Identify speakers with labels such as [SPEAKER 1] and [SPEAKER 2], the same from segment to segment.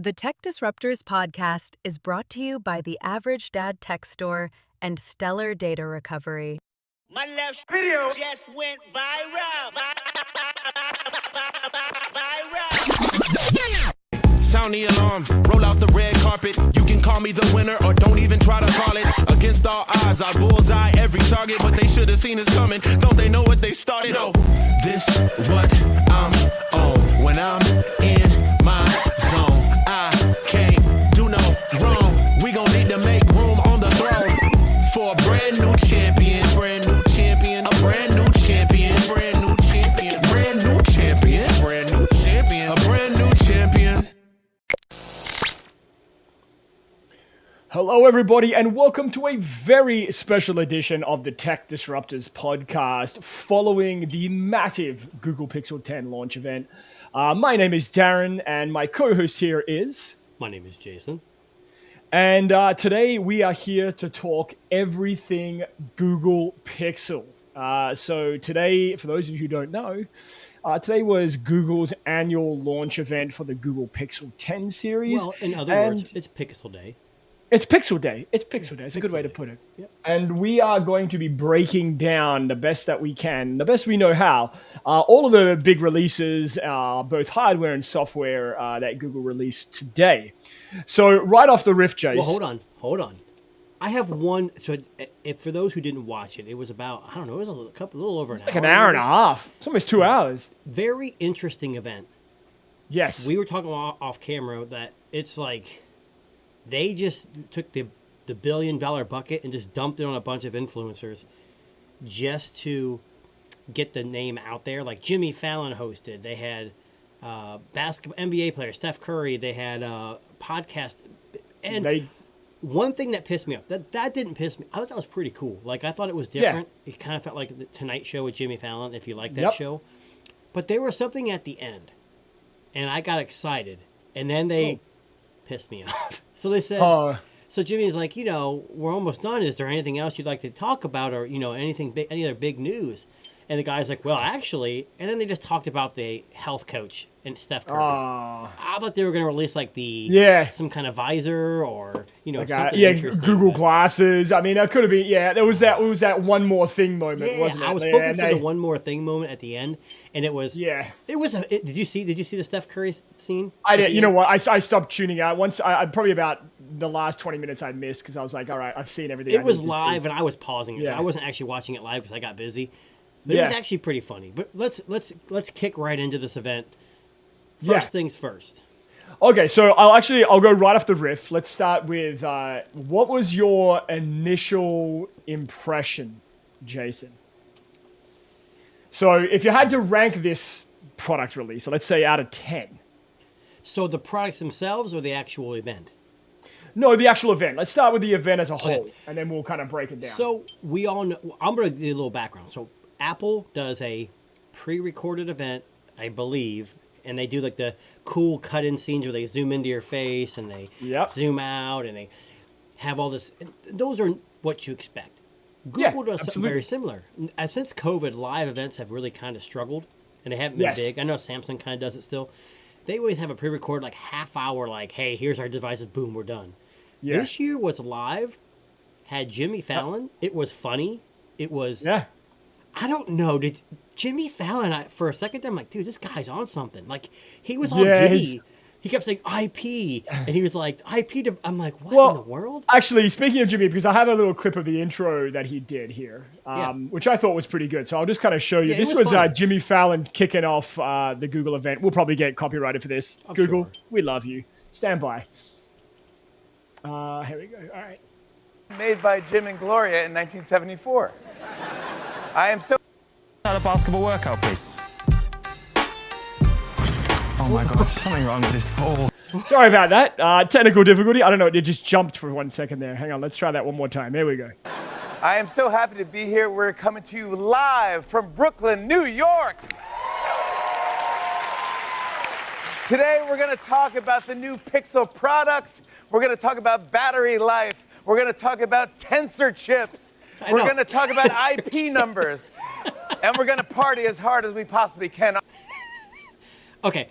[SPEAKER 1] The Tech Disruptors podcast is brought to you by the Average Dad Tech Store and Stellar Data Recovery.
[SPEAKER 2] My left video just went viral.
[SPEAKER 3] Sound the alarm, roll out the red carpet. You can call me the winner or don't even try to call it. Against all odds, I bullseye every target, but they should have seen us coming. Don't they know what they started? No, this what I'm on. When I'm in my zone, I can't do no wrong. We gon' need to make room on the throne for a brand new champion, brand new champion, a brand new champion, brand new champion, brand new champion, brand new champion, a brand new champion.
[SPEAKER 4] Hello, everybody, and welcome to a very special edition of the Tech Disruptors podcast following the massive Google Pixel 10 launch event. My name is Darren, and my co-host here is...
[SPEAKER 5] My name is Jason.
[SPEAKER 4] And today we are here to talk everything Google Pixel. So today, for those of you who don't know, today was Google's annual launch event for the Google Pixel 10 series.
[SPEAKER 5] Well, in other words, it's Pixel Day.
[SPEAKER 4] It's Pixel Day. It's Pixel Day. It's a good way to put it.
[SPEAKER 5] Yep.
[SPEAKER 4] And we are going to be breaking down the best that we can, the best we know how, all of the big releases, both hardware and software that Google released today. So right off the riff, Jace.
[SPEAKER 5] Well, hold on. I have one. So if for those who didn't watch it, it was about, I don't know, it was a little over an hour.
[SPEAKER 4] Like an hour and a half. It's almost 2 hours.
[SPEAKER 5] Very interesting event.
[SPEAKER 4] Yes.
[SPEAKER 5] We were talking off camera that it's like they just took the $1 billion bucket and just dumped it on a bunch of influencers just to get the name out there. Like Jimmy Fallon hosted. They had basketball NBA player Steph Curry. They had podcast. And one thing that pissed me off, that didn't piss me. I thought that was pretty cool. Like, I thought it was different. Yeah. It kind of felt like the Tonight Show with Jimmy Fallon, if you like that show. But there was something at the end, and I got excited. And then they pissed me off. So they said, so Jimmy's like, we're almost done. Is there anything else you'd like to talk about, or, anything big, any other big news? And the guy's like, well, actually, and then they just talked about the health coach and Steph Curry. I thought they were going to release like some kind of visor or, something interesting.
[SPEAKER 4] Google Glasses. I mean, that could have been, there was that one more thing moment, wasn't it?
[SPEAKER 5] I was hoping for the one more thing moment at the end, and it was, did you see the Steph Curry scene?
[SPEAKER 4] I did. You know what? I stopped tuning out once. I probably about the last 20 minutes I missed because I was like, all right, I've seen everything.
[SPEAKER 5] It was live, and I was pausing it. So I wasn't actually watching it live because I got busy. But it was actually pretty funny. But let's kick right into this event. First things first.
[SPEAKER 4] Okay, so I'll go right off the riff. Let's start with what was your initial impression, Jason? So if you had to rank this product release, let's say out of 10.
[SPEAKER 5] So the products themselves or the actual event?
[SPEAKER 4] No, the actual event. Let's start with the event as a whole, and then we'll kind of break it down.
[SPEAKER 5] So we all know, I'm going to give you a little background. So Apple does a pre-recorded event, I believe, and they do like the cool cut-in scenes where they zoom into your face and they zoom out and they have all this. Those are what you expect. Google does something very similar. Since COVID, live events have really kind of struggled, and they haven't been big. I know Samsung kind of does it still. They always have a pre-recorded like half hour, like, hey, here's our devices, boom, we're done. Yeah. This year was live, had Jimmy Fallon. It was funny. It was... I don't know. Did Jimmy Fallon, for a second there, I'm like, dude, this guy's on something. Like, he was on giddy. He kept saying IP, and he was like, IP to... I'm like, what in the world?
[SPEAKER 4] Actually, speaking of Jimmy, because I have a little clip of the intro that he did here, which I thought was pretty good. So I'll just kind of show you. This was Jimmy Fallon kicking off the Google event. We'll probably get copyrighted for this. Google, we love you. Stand by. Here we go. All right.
[SPEAKER 6] Made by Jim and Gloria in 1974. I am so...
[SPEAKER 7] A basketball workout, please. Oh my gosh, something wrong with this ball.
[SPEAKER 4] Sorry about that. Technical difficulty. I don't know. It just jumped for 1 second there. Hang on. Let's try that one more time. Here we go.
[SPEAKER 6] I am so happy to be here. We're coming to you live from Brooklyn, New York. Today, we're going to talk about the new Pixel products. We're going to talk about battery life. We're going to talk about tensor chips. We're going to talk about IP numbers. And we're going to party as hard as we possibly can.
[SPEAKER 5] Okay,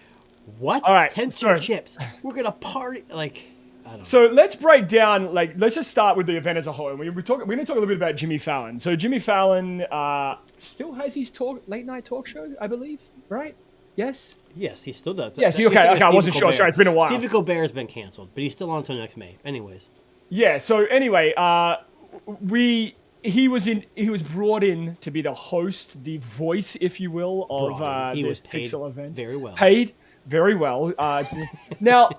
[SPEAKER 5] What?
[SPEAKER 4] All right,
[SPEAKER 5] Tensor
[SPEAKER 4] so-
[SPEAKER 5] chips. We're gonna party like. I don't know.
[SPEAKER 4] So let's break down, let's just start with the event as a whole. We're going to talk a little bit about Jimmy Fallon. So Jimmy Fallon still has his late night talk show, I believe, right? Yes?
[SPEAKER 5] Yes, he still does.
[SPEAKER 4] Yes,
[SPEAKER 5] He's
[SPEAKER 4] okay,
[SPEAKER 5] like
[SPEAKER 4] I wasn't
[SPEAKER 5] Stephen
[SPEAKER 4] sure.
[SPEAKER 5] Colbert.
[SPEAKER 4] Sorry, it's been a while.
[SPEAKER 5] Stephen Colbert has been canceled, but he's still on until next May. Anyways.
[SPEAKER 4] Yeah, so anyway, he was brought in to be the host, the voice, if you will, of
[SPEAKER 5] He
[SPEAKER 4] this
[SPEAKER 5] was paid
[SPEAKER 4] Pixel event.
[SPEAKER 5] very well.
[SPEAKER 4] Paid very well. Now,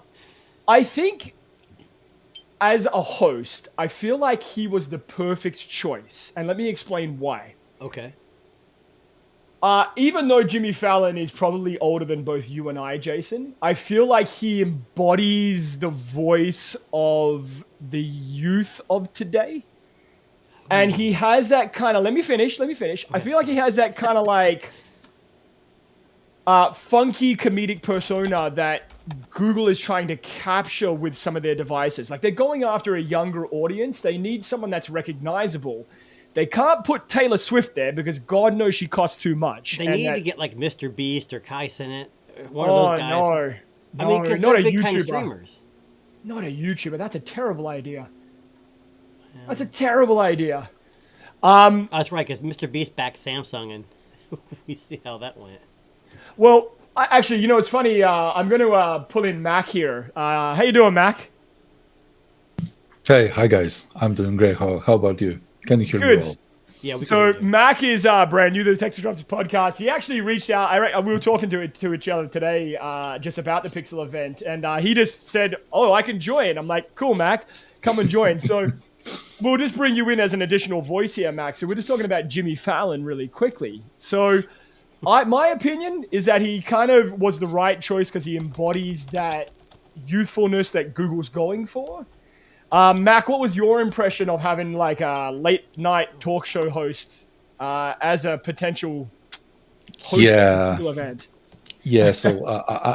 [SPEAKER 4] I think as a host, I feel like he was the perfect choice, and let me explain why.
[SPEAKER 5] Okay.
[SPEAKER 4] Even though Jimmy Fallon is probably older than both you and I, Jason, I feel like he embodies the voice of the youth of today. And he has that kind of, let me finish. I feel like he has that kind of like funky comedic persona that Google is trying to capture with some of their devices. Like they're going after a younger audience. They need someone that's recognizable. They can't put Taylor Swift there because God knows she costs too much.
[SPEAKER 5] They
[SPEAKER 4] And
[SPEAKER 5] need
[SPEAKER 4] that-
[SPEAKER 5] to get like Mr. Beast or Kai Cenat, one of those guys.
[SPEAKER 4] No,
[SPEAKER 5] I mean, because
[SPEAKER 4] not
[SPEAKER 5] they're
[SPEAKER 4] a
[SPEAKER 5] big time
[SPEAKER 4] YouTuber.
[SPEAKER 5] streamers.
[SPEAKER 4] Not a YouTuber. That's a terrible idea. That's a terrible idea.
[SPEAKER 5] Oh, that's right, because Mr. Beast backed Samsung, and we see how that went.
[SPEAKER 4] Well, actually, it's funny. I'm going to pull in Mac here. How you doing, Mac?
[SPEAKER 8] Hey, hi guys. I'm doing great. How about you? Can you hear
[SPEAKER 4] Good.
[SPEAKER 8] me well?
[SPEAKER 5] Yeah, we
[SPEAKER 4] So
[SPEAKER 5] can do it.
[SPEAKER 4] Mac is brand new to the Texas Drops podcast. He actually reached out. We were talking to each other today just about the Pixel event, and he just said, "Oh, I can join." I'm like, "Cool, Mac, come and join." So we'll just bring you in as an additional voice here, Mac. So we're just talking about Jimmy Fallon really quickly. So my opinion is that he kind of was the right choice because he embodies that youthfulness that Google's going for. Mac, what was your impression of having like a late night talk show host as a potential host
[SPEAKER 8] Yeah.
[SPEAKER 4] of the event?
[SPEAKER 8] Yeah, so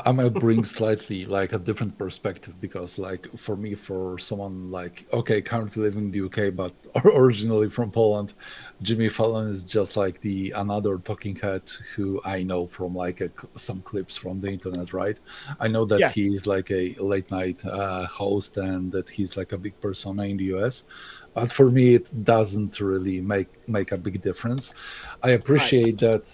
[SPEAKER 8] I might bring slightly like a different perspective because like for me, for someone like, okay, currently living in the UK, but originally from Poland, Jimmy Fallon is just like another talking head who I know from like some clips from the internet, right? I know that
[SPEAKER 4] Yeah.
[SPEAKER 8] he's like a late night host and that he's like a big persona in the US. But for me, it doesn't really make a big difference. I appreciate that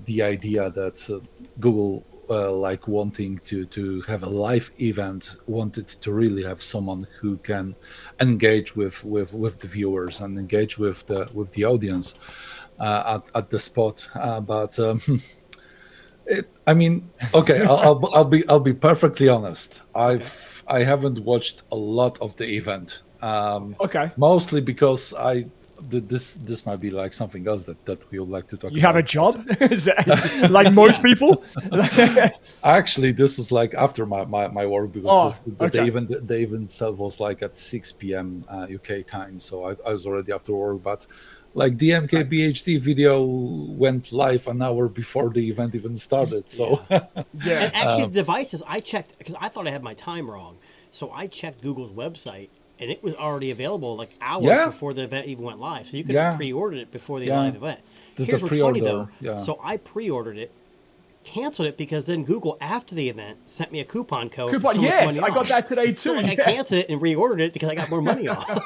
[SPEAKER 8] the idea that Google, like wanting to have a live event, wanted to really have someone who can engage with the viewers and engage with the audience at the spot. But I mean, okay, I'll be perfectly honest. I haven't watched a lot of the event.
[SPEAKER 4] Okay.
[SPEAKER 8] Mostly because this might be like something else that we would like to talk about.
[SPEAKER 4] You have a job? Is that, like most people?
[SPEAKER 8] Actually, this was like after my work because the
[SPEAKER 4] okay.
[SPEAKER 8] event itself was like at 6 p.m. UK time, so I was already after work. But like the MKBHD video went live an hour before the event even started. So
[SPEAKER 4] Yeah.
[SPEAKER 5] And actually, the devices, I checked, because I thought I had my time wrong. So I checked Google's website, and it was already available like hours
[SPEAKER 8] Yeah.
[SPEAKER 5] before the event even went live. So you could
[SPEAKER 8] Yeah.
[SPEAKER 5] have pre-ordered it before the
[SPEAKER 8] Yeah.
[SPEAKER 5] live event.
[SPEAKER 8] The
[SPEAKER 5] Here's what's funny,
[SPEAKER 8] pre-order,
[SPEAKER 5] though.
[SPEAKER 8] yeah.
[SPEAKER 5] So I pre-ordered it, canceled it, because then Google, after the event, sent me a coupon code. for
[SPEAKER 4] Coupon,
[SPEAKER 5] so much
[SPEAKER 4] yes,
[SPEAKER 5] money
[SPEAKER 4] I got
[SPEAKER 5] off.
[SPEAKER 4] that today
[SPEAKER 5] So
[SPEAKER 4] too.
[SPEAKER 5] like, I canceled it and reordered it because I got more money off.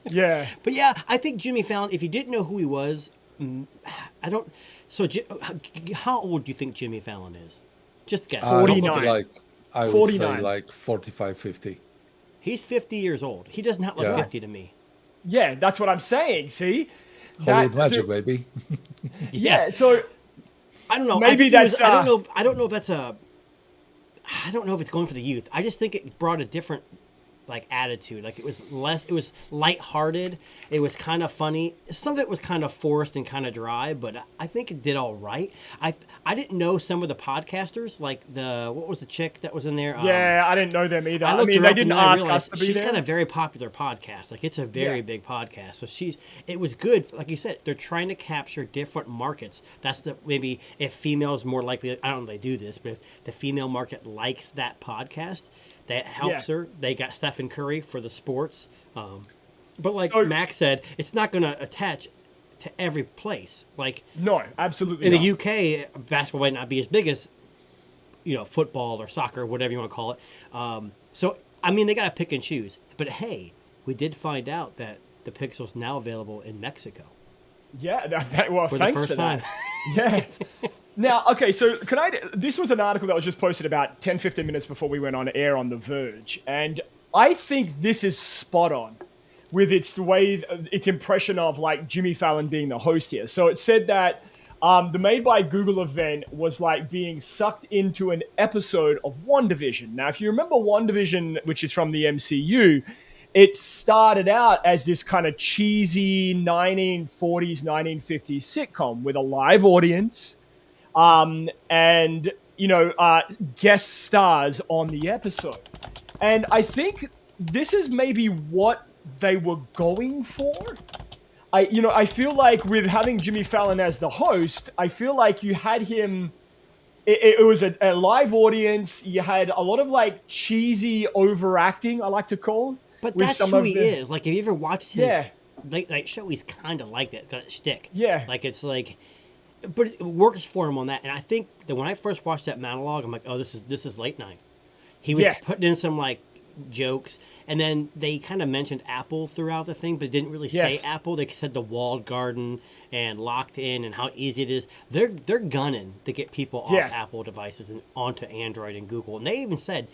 [SPEAKER 4] Yeah.
[SPEAKER 5] But yeah, I think Jimmy Fallon, if you didn't know who he was, I don't. So how old do you think Jimmy Fallon is? Just guess.
[SPEAKER 4] 49.
[SPEAKER 8] Like I would
[SPEAKER 4] 49.
[SPEAKER 8] say like 45, 50.
[SPEAKER 5] He's 50 years old. He does not look
[SPEAKER 8] Yeah.
[SPEAKER 5] 50 to me.
[SPEAKER 4] Yeah, that's what I'm saying. See?
[SPEAKER 8] Hollywood magic, baby.
[SPEAKER 4] Yeah, so
[SPEAKER 5] I don't know.
[SPEAKER 4] Maybe
[SPEAKER 5] I think it was-
[SPEAKER 4] that's,
[SPEAKER 5] I don't know. I don't know if that's a. I don't know if it's going for the youth. I just think it brought a different like attitude. Like it was less. It was lighthearted. It was kind of funny. Some of it was kind of forced and kind of dry, but I think it did all right. I didn't know some of the podcasters, like what was the chick that was in there?
[SPEAKER 4] yeah, I didn't know them either. I
[SPEAKER 5] looked
[SPEAKER 4] mean,
[SPEAKER 5] her
[SPEAKER 4] they
[SPEAKER 5] up
[SPEAKER 4] didn't
[SPEAKER 5] and then I
[SPEAKER 4] ask us
[SPEAKER 5] realized
[SPEAKER 4] to be
[SPEAKER 5] she's
[SPEAKER 4] there.
[SPEAKER 5] got a very popular podcast. Like it's a very
[SPEAKER 4] Yeah.
[SPEAKER 5] big podcast. So it was good. Like you said, they're trying to capture different markets. That's maybe if females more likely. I don't know if they do this, but if the female market likes that podcast, that helps her. They got Stephen Curry for the sports. But like
[SPEAKER 4] So-
[SPEAKER 5] Max said, it's not going to attach to every place. Like
[SPEAKER 4] No, absolutely
[SPEAKER 5] in
[SPEAKER 4] not.
[SPEAKER 5] the UK, basketball might not be as big as football or soccer, whatever you want to call it. So I mean, they got to pick and choose. But hey, we did find out that the Pixel's now available in Mexico.
[SPEAKER 4] Yeah, well,
[SPEAKER 5] for
[SPEAKER 4] thanks
[SPEAKER 5] the first
[SPEAKER 4] for that.
[SPEAKER 5] time.
[SPEAKER 4] Yeah. Now, okay, so this was an article that was just posted about 10, 15 minutes before we went on air on The Verge. And I think this is spot on with its impression of like Jimmy Fallon being the host here. So it said that the Made by Google event was like being sucked into an episode of WandaVision. Now, if you remember WandaVision, which is from the MCU, it started out as this kind of cheesy 1940s, 1950s sitcom with a live audience and, guest stars on the episode. And I think this is maybe what they were going for. I feel like with having Jimmy Fallon as the host, I feel like you had him... It was a live audience. You had a lot of like cheesy overacting, I like to call.
[SPEAKER 5] But that's who he is. Like, have you ever watched his late night show? He's kind of like that shtick.
[SPEAKER 4] Yeah.
[SPEAKER 5] Like, it's like, but it works for him on that. And I think that when I first watched that monologue, I'm like, oh, this is late night. He was putting in some like jokes, and then they kind of mentioned Apple throughout the thing, but didn't really say Apple. They said the walled garden and locked in and how easy it is. They're gunning to get people off Apple devices and onto Android and Google. And they even said,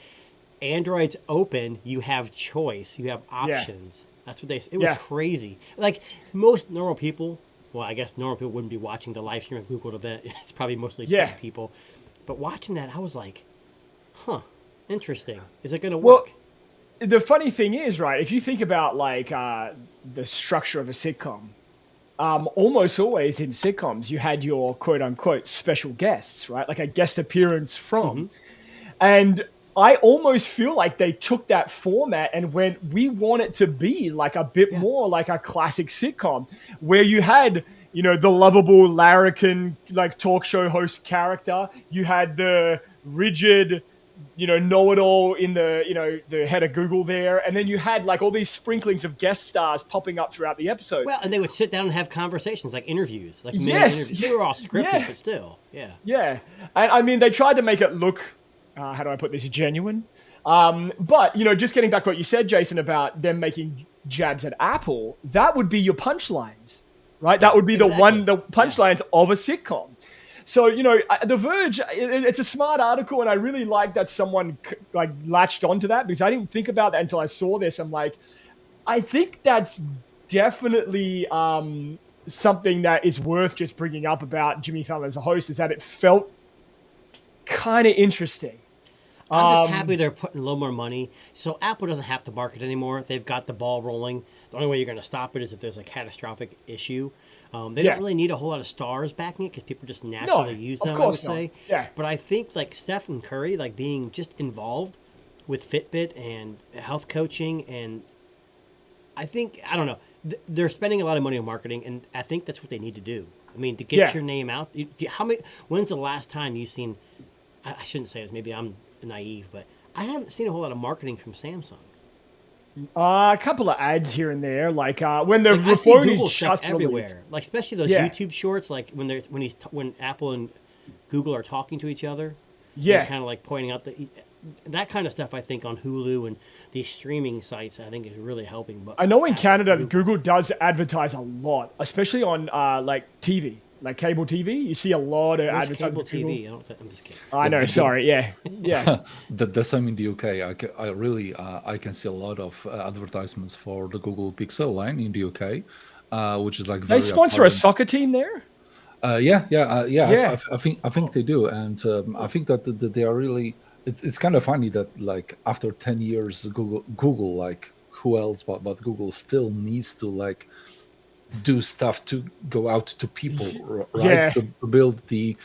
[SPEAKER 5] Android's open, you have choice, you have options. That's what they said. It was crazy. Like, most normal people, well, I guess normal people wouldn't be watching the live stream of Google event. It's probably mostly tech people. But watching that, I was like, huh, interesting. Is it going to work?
[SPEAKER 4] The funny thing is, right, if you think about like the structure of a sitcom, almost always in sitcoms, you had your quote unquote special guests, right? Like a guest appearance from. And I almost feel like they took that format and went, we want it to be like a bit more like a classic sitcom where you had, the lovable larrikin, like talk show host character. You had the rigid, know-it-all in the, the head of Google there. And then you had like all these sprinklings of guest stars popping up throughout the episode.
[SPEAKER 5] Well, and they would sit down and have conversations, like interviews. Like interviews. They were all scripted, but still,
[SPEAKER 4] Yeah. And I mean, they tried to make it look, how do I put this, genuine? But, just getting back to what you said, Jason, about them making jabs at Apple, that would be your punchlines, right? That would be the punchlines of a sitcom. So, The Verge, it's a smart article, and I really like that someone like latched onto that because I didn't think about that until I saw this. I'm like, I think that's definitely something that is worth just bringing up about Jimmy Fallon as a host, is that it felt kind of interesting.
[SPEAKER 5] I'm just happy they're putting a little more money. So Apple doesn't have to market anymore. They've got the ball rolling. The only way you're going to stop it is if there's a catastrophic issue. They don't really need a whole lot of stars backing it because people just naturally use them, I would say.
[SPEAKER 4] Yeah.
[SPEAKER 5] But I think like Stephen Curry, like being just involved with Fitbit and health coaching, and I don't know, they're spending a lot of money on marketing, and I think that's what they need to do. I mean, to get your name out. When's the last time you've seen, I shouldn't say this, maybe I'm naive, but I haven't seen a whole lot of marketing from Samsung.
[SPEAKER 4] A couple of ads here and there, like when the report is just
[SPEAKER 5] everywhere,
[SPEAKER 4] released.
[SPEAKER 5] like especially those YouTube shorts, like when Apple and Google are talking to each other, kind of like pointing out that kind of stuff. I think on Hulu and these streaming sites, I think is really helping. But
[SPEAKER 4] I know in Canada, Google does advertise a lot, especially on like TV. Like cable TV, you see a lot of advertising.
[SPEAKER 5] Cable TV. I'm just kidding.
[SPEAKER 4] I know. Sorry. Yeah.
[SPEAKER 8] The same in the UK. I can see a lot of advertisements for the Google Pixel line in the UK, which is like very.
[SPEAKER 4] They sponsor a soccer team there.
[SPEAKER 8] I think they do, and I think that they are really. It's kind of funny that like after 10 years, Google like who else but Google still needs to like do stuff to go out to people, right? To build the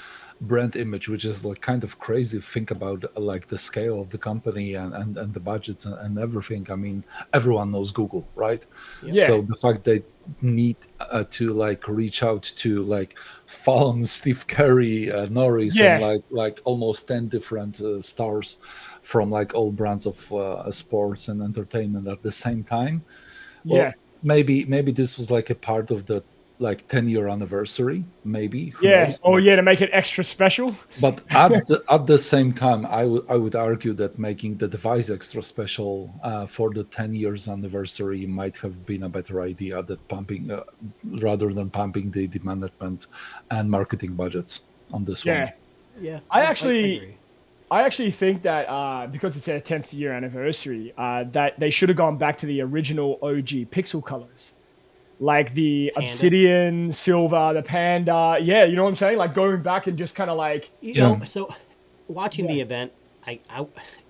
[SPEAKER 8] brand image, which is like kind of crazy. Think about like the scale of the company and the budgets and everything. I mean, everyone knows Google, right? So the fact they need to like reach out to like Fallon, Steve Curry, Norris, and like almost 10 different stars from like all brands of sports and entertainment at the same time. Maybe this was like a part of the like 10-year anniversary, maybe. Who
[SPEAKER 4] Yeah.
[SPEAKER 8] knows?
[SPEAKER 4] Oh,
[SPEAKER 8] But-
[SPEAKER 4] yeah, to make it extra special.
[SPEAKER 8] But at the same time, I would argue that making the device extra special for the 10 years anniversary might have been a better idea than pumping rather than pumping the management and marketing budgets on this
[SPEAKER 4] Yeah.
[SPEAKER 8] one.
[SPEAKER 5] Yeah.
[SPEAKER 4] I
[SPEAKER 5] agree.
[SPEAKER 4] actually think that because it's their 10th year anniversary, that they should have gone back to the original OG Pixel colors. Like the
[SPEAKER 5] Panda?
[SPEAKER 4] obsidian, silver, the panda. Yeah, you know what I'm saying? Like going back and just kind of like,
[SPEAKER 5] You
[SPEAKER 8] Yeah.
[SPEAKER 5] know, so watching the event, I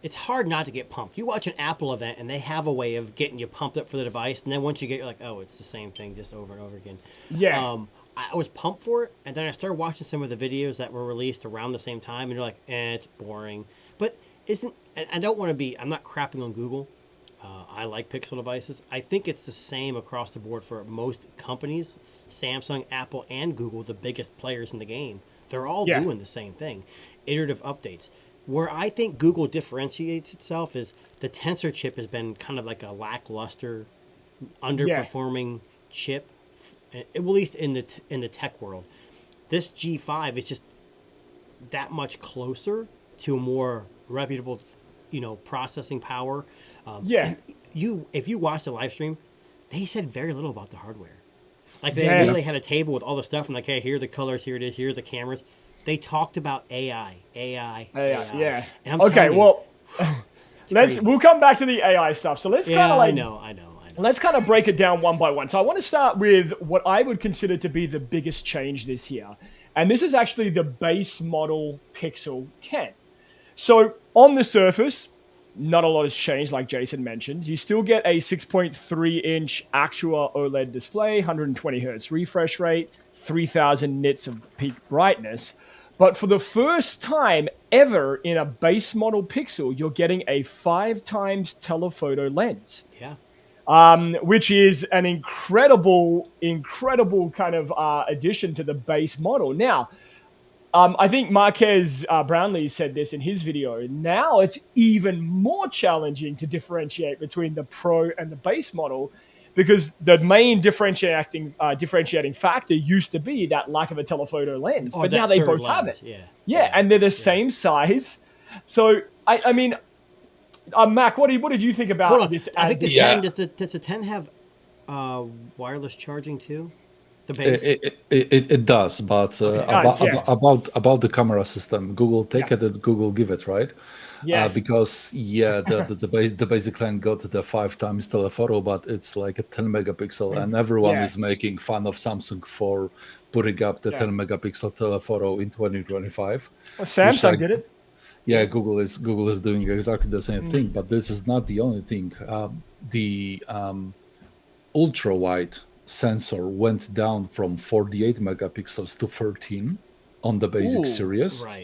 [SPEAKER 5] it's hard not to get pumped. You watch an Apple event and they have a way of getting you pumped up for the device, and then once you get, you're like, oh, it's the same thing just over and over again.
[SPEAKER 4] yeah.
[SPEAKER 5] I was pumped for it, and then I started watching some of the videos that were released around the same time, and you're like, it's boring. But I don't want to be, I'm not crapping on Google. I like Pixel devices. I think it's the same across the board for most companies. Samsung, Apple, and Google, the biggest players in the game. They're all
[SPEAKER 4] Yeah.
[SPEAKER 5] doing the same thing. Iterative updates. Where I think Google differentiates itself is the Tensor chip has been kind of like a lackluster, underperforming chip, at least in the tech world. This G5 is just that much closer to a more reputable, processing power.
[SPEAKER 4] Yeah.
[SPEAKER 5] If you watch the live stream, they said very little about the hardware. Like they
[SPEAKER 4] Yeah.
[SPEAKER 5] literally had a table with all the stuff and like, hey, here are the colors, here it is, here are the cameras. They talked about AI.
[SPEAKER 4] Yeah.
[SPEAKER 5] And I'm
[SPEAKER 4] Okay,
[SPEAKER 5] telling you,
[SPEAKER 4] well,
[SPEAKER 5] crazy.
[SPEAKER 4] we'll come back to the AI stuff. So let's kind
[SPEAKER 5] yeah,
[SPEAKER 4] of like,
[SPEAKER 5] I know.
[SPEAKER 4] let's kind of break it down one by one. So I want to start with what I would consider to be the biggest change this year. And this is actually the base model Pixel 10. So on the surface, not a lot has changed, like Jason mentioned. You still get a 6.3-inch Actua OLED display, 120 hertz refresh rate, 3000 nits of peak brightness. But for the first time ever in a base model Pixel, you're getting a 5 times telephoto lens.
[SPEAKER 5] Yeah.
[SPEAKER 4] Which is an incredible kind of addition to the base model. Now, I think Marquez Brownlee said this in his video. Now it's even more challenging to differentiate between the Pro and the base model because the main differentiating factor used to be that lack of a telephoto lens.
[SPEAKER 5] Or
[SPEAKER 4] But
[SPEAKER 5] that
[SPEAKER 4] now they
[SPEAKER 5] third
[SPEAKER 4] both have
[SPEAKER 5] lens,
[SPEAKER 4] it.
[SPEAKER 5] Yeah.
[SPEAKER 4] And they're the same size. So, I mean... Mac, what did you think about
[SPEAKER 5] Hold on.
[SPEAKER 4] this?
[SPEAKER 5] I think the
[SPEAKER 8] Yeah.
[SPEAKER 5] 10 does the 10 have wireless charging too? The base.
[SPEAKER 8] It does, but
[SPEAKER 4] does, yes.
[SPEAKER 8] about the camera system, Google take it and Google give it, right?
[SPEAKER 4] Yes.
[SPEAKER 8] Because the basic lens got the 5 times telephoto, but it's like a 10 megapixel, and everyone is making fun of Samsung for putting up the 10 megapixel telephoto in 2025.
[SPEAKER 4] Well, Samsung did it.
[SPEAKER 8] Yeah, Google is doing exactly the same thing, but this is not the only thing. The ultra wide sensor went down from 48 megapixels to 13 on the basic series,
[SPEAKER 5] right.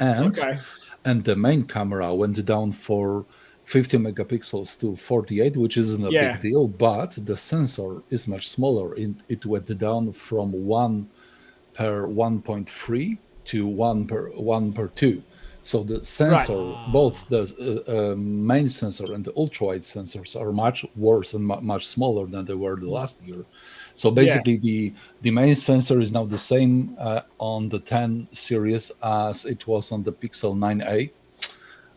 [SPEAKER 8] and the main camera went down for 50 megapixels to 48, which isn't a big deal, but the sensor is much smaller. It went down from 1 per 1.3 to 1 per 2. So the sensor, both the main sensor and the ultra-wide sensors are much worse and much smaller than they were the last year. So basically, the main sensor is now the same on the 10 series as it was on the Pixel 9a.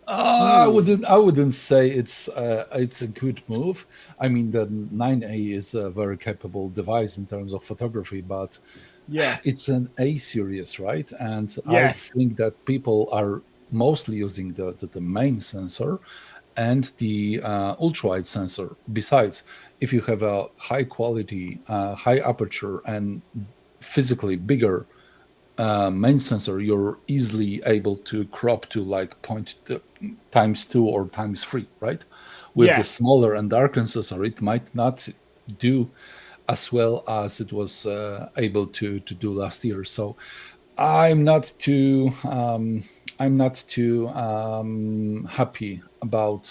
[SPEAKER 8] I wouldn't say it's a good move. I mean, the 9a is a very capable device in terms of photography, but it's an A series, right? And I think that people are mostly using the main sensor and the ultra-wide sensor. Besides, if you have a high quality, high aperture and physically bigger main sensor, you're easily able to crop to like times 2 or times 3, right? With the smaller and darker sensor, it might not do as well as it was able to do last year. So I'm not too happy about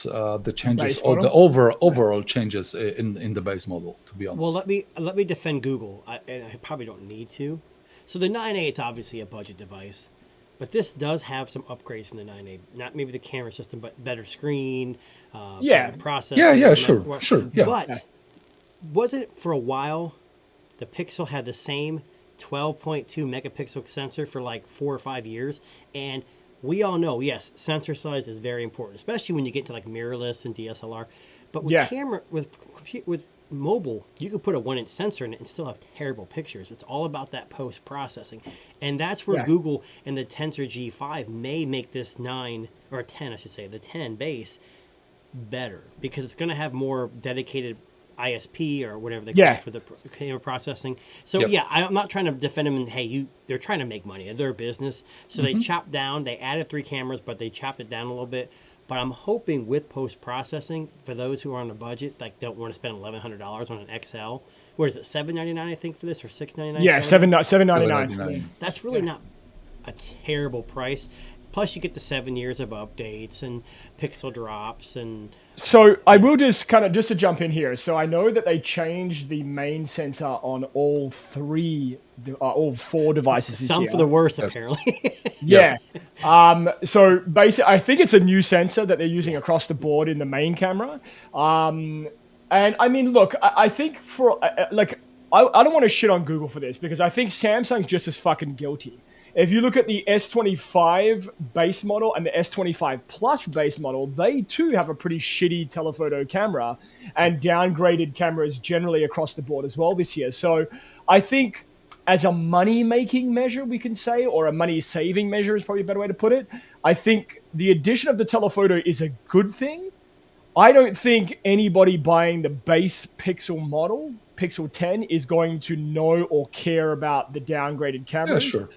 [SPEAKER 8] the changes or the overall changes in the base model, to be honest.
[SPEAKER 5] Well, let me defend Google. And I probably don't need to. So the 9A, it's obviously a budget device, but this does have some upgrades from the 9A. Not maybe the camera system, but better screen, better processor.
[SPEAKER 8] Sure. Yeah.
[SPEAKER 5] But wasn't for a while the Pixel had the same 12.2 megapixel sensor for like 4 or 5 years, and we all know, yes, sensor size is very important, especially when you get to like mirrorless and DSLR. But with camera, with mobile, you can put a 1-inch sensor in it and still have terrible pictures. It's all about that post processing, and that's where Google and the Tensor G5 may make this 9 or 10, I should say, the 10 base better, because it's going to have more dedicated ISP or whatever they call it for the camera processing. So I'm not trying to defend them. And hey, they're trying to make money. They're a business, so they chopped down. They added 3 cameras, but they chopped it down a little bit. But I'm hoping with post processing, for those who are on a budget, like don't want to spend $1,100 on an XL. Where is it? $799 I think for this, or $699?
[SPEAKER 4] Yeah, $799.
[SPEAKER 5] That's really not a terrible price. Plus, you get the 7 years of updates and pixel drops and.
[SPEAKER 4] So I will just to jump in here. So I know that they changed the main sensor on all 4 devices this year.
[SPEAKER 5] Some for the worse, apparently.
[SPEAKER 4] So basically, I think it's a new sensor that they're using across the board in the main camera. And I mean, look, I think for I don't want to shit on Google for this, because I think Samsung's just as fucking guilty. If you look at the S25 base model and the S25 Plus base model, they too have a pretty shitty telephoto camera and downgraded cameras generally across the board as well this year. So I think as a money-making measure, we can say, or a money-saving measure is probably a better way to put it, I think the addition of the telephoto is a good thing. I don't think anybody buying the base Pixel model, Pixel 10, is going to know or care about the downgraded cameras.
[SPEAKER 8] Yeah, sure.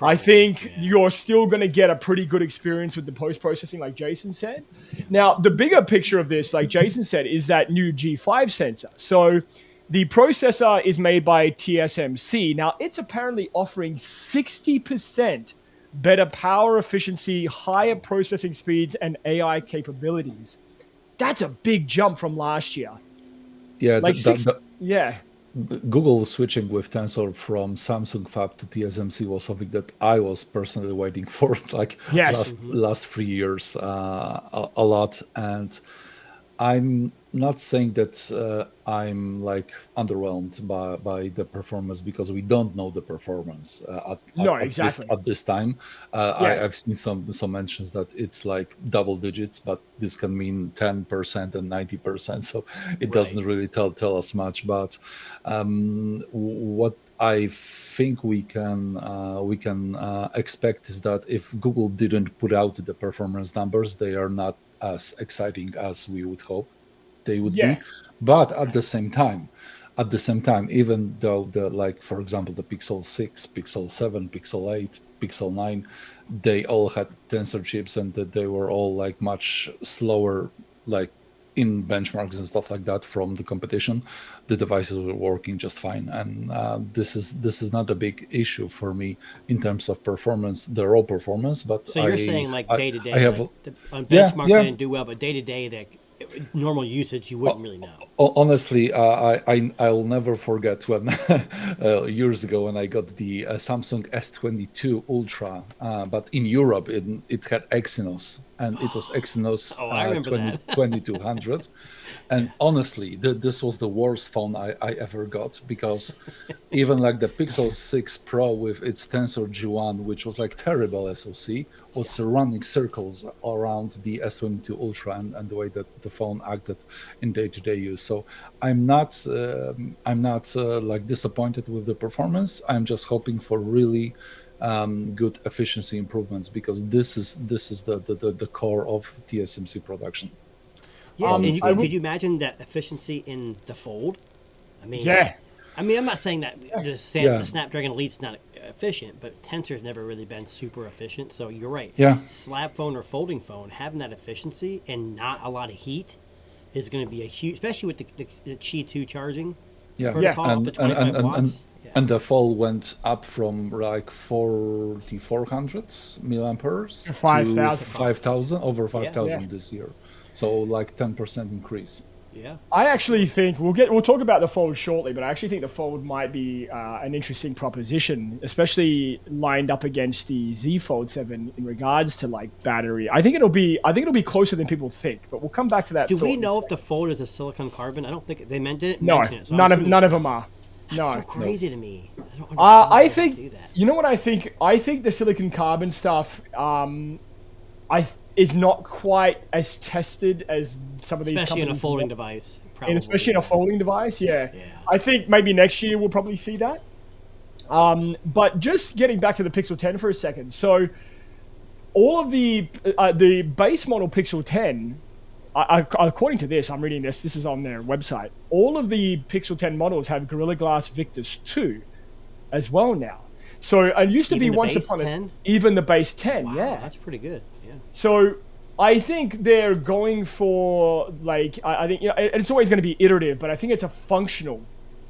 [SPEAKER 4] I think you're still going to get a pretty good experience with the post-processing, like Jason said. Now, the bigger picture of this, like Jason said, is that new G5 sensor. So the processor is made by TSMC. Now, it's apparently offering 60% better power efficiency, higher processing speeds, and AI capabilities. That's a big jump from last year.
[SPEAKER 8] Yeah,
[SPEAKER 4] like
[SPEAKER 8] Google switching with Tensor from Samsung Fab to TSMC was something that I was personally waiting for, like last 3 years, a lot. And I'm not saying that I'm like underwhelmed by the performance, because we don't know the performance at this time. I've seen some mentions that it's like double digits, but this can mean 10% and 90%. So it doesn't really tell us much. But what I think we can expect is that if Google didn't put out the performance numbers, they are not as exciting as we would hope they would be. But at the same time, even though for example, the Pixel 6, Pixel 7, Pixel 8, Pixel 9, they all had Tensor chips, and that they were all like much slower, like in benchmarks and stuff like that from the competition, the devices were working just fine. And this is not a big issue for me in terms of performance, the raw performance. But
[SPEAKER 5] so you're saying like day to day, on benchmarks they didn't do well, but day to day, that normal usage you wouldn't really know.
[SPEAKER 8] Honestly, I'll never forget when years ago when I got the Samsung S22 Ultra, but in Europe it had Exynos, and it was Exynos 2200. And honestly, this was the worst phone I ever got, because even like the Pixel 6 Pro with its Tensor G1, which was like terrible SoC, was running circles around the S22 Ultra and the way that the phone acted in day-to-day use. So I'm not like disappointed with the performance. I'm just hoping for really good efficiency improvements, because this is the core of TSMC production.
[SPEAKER 5] Yeah, and could you imagine that efficiency in the Fold? I mean, I'm not saying that the Snapdragon Elite's not efficient, but Tensor's never really been super efficient. So you're right.
[SPEAKER 8] Yeah.
[SPEAKER 5] Slab phone or folding phone, having that efficiency and not a lot of heat is going to be a huge, especially with the Qi 2 charging. Protocol,
[SPEAKER 8] and the Fold went up from like 4,400 milliamperes to 5,000, over 5,000 this year. So like 10% increase.
[SPEAKER 5] Yeah.
[SPEAKER 4] I actually think we'll talk about the Fold shortly, but I actually think the Fold might be an interesting proposition, especially lined up against the Z Fold 7 in regards to like battery. I think it'll be closer than people think, but we'll come back to that.
[SPEAKER 5] Do we know if the Fold is a silicon carbon? I don't think they didn't
[SPEAKER 4] no,
[SPEAKER 5] mention it. So
[SPEAKER 4] none of them are.
[SPEAKER 5] That's so crazy to me. I don't understand
[SPEAKER 4] I
[SPEAKER 5] why they
[SPEAKER 4] think
[SPEAKER 5] do that.
[SPEAKER 4] you know what I think. I think the silicon carbon stuff, is not quite as tested as some of these
[SPEAKER 5] Especially in a
[SPEAKER 4] companies
[SPEAKER 5] folding
[SPEAKER 4] want.
[SPEAKER 5] device.
[SPEAKER 4] And
[SPEAKER 5] Probably.
[SPEAKER 4] especially in a folding device, yeah.
[SPEAKER 5] Yeah.
[SPEAKER 4] I think maybe next year we'll probably see that. But just getting back to the Pixel 10 for a second. So all of the base model Pixel 10, according to this, I'm reading this. This is on their website. All of the Pixel 10 models have Gorilla Glass Victus 2 as well now. So it used to
[SPEAKER 5] Even
[SPEAKER 4] be
[SPEAKER 5] the
[SPEAKER 4] once
[SPEAKER 5] base
[SPEAKER 4] upon
[SPEAKER 5] 10?
[SPEAKER 4] even the base 10,
[SPEAKER 5] Wow,
[SPEAKER 4] yeah.
[SPEAKER 5] that's pretty good. Yeah.
[SPEAKER 4] So I think they're going for like I think it's always going to be iterative, but I think it's a functional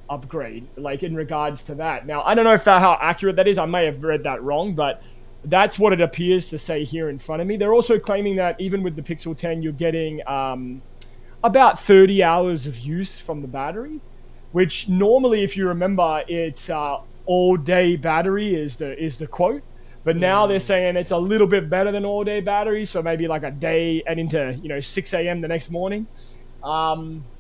[SPEAKER 4] upgrade, like in regards to that. Now I don't know if how accurate that is. I may have read that wrong, but that's what it appears to say here in front of me. They're also claiming that even with the Pixel 10, you're getting about 30 hours of use from the battery, which normally, if you remember, it's all-day battery is the quote. But now they're saying it's a little bit better than all-day battery, so maybe like a day and into 6 a.m. the next morning,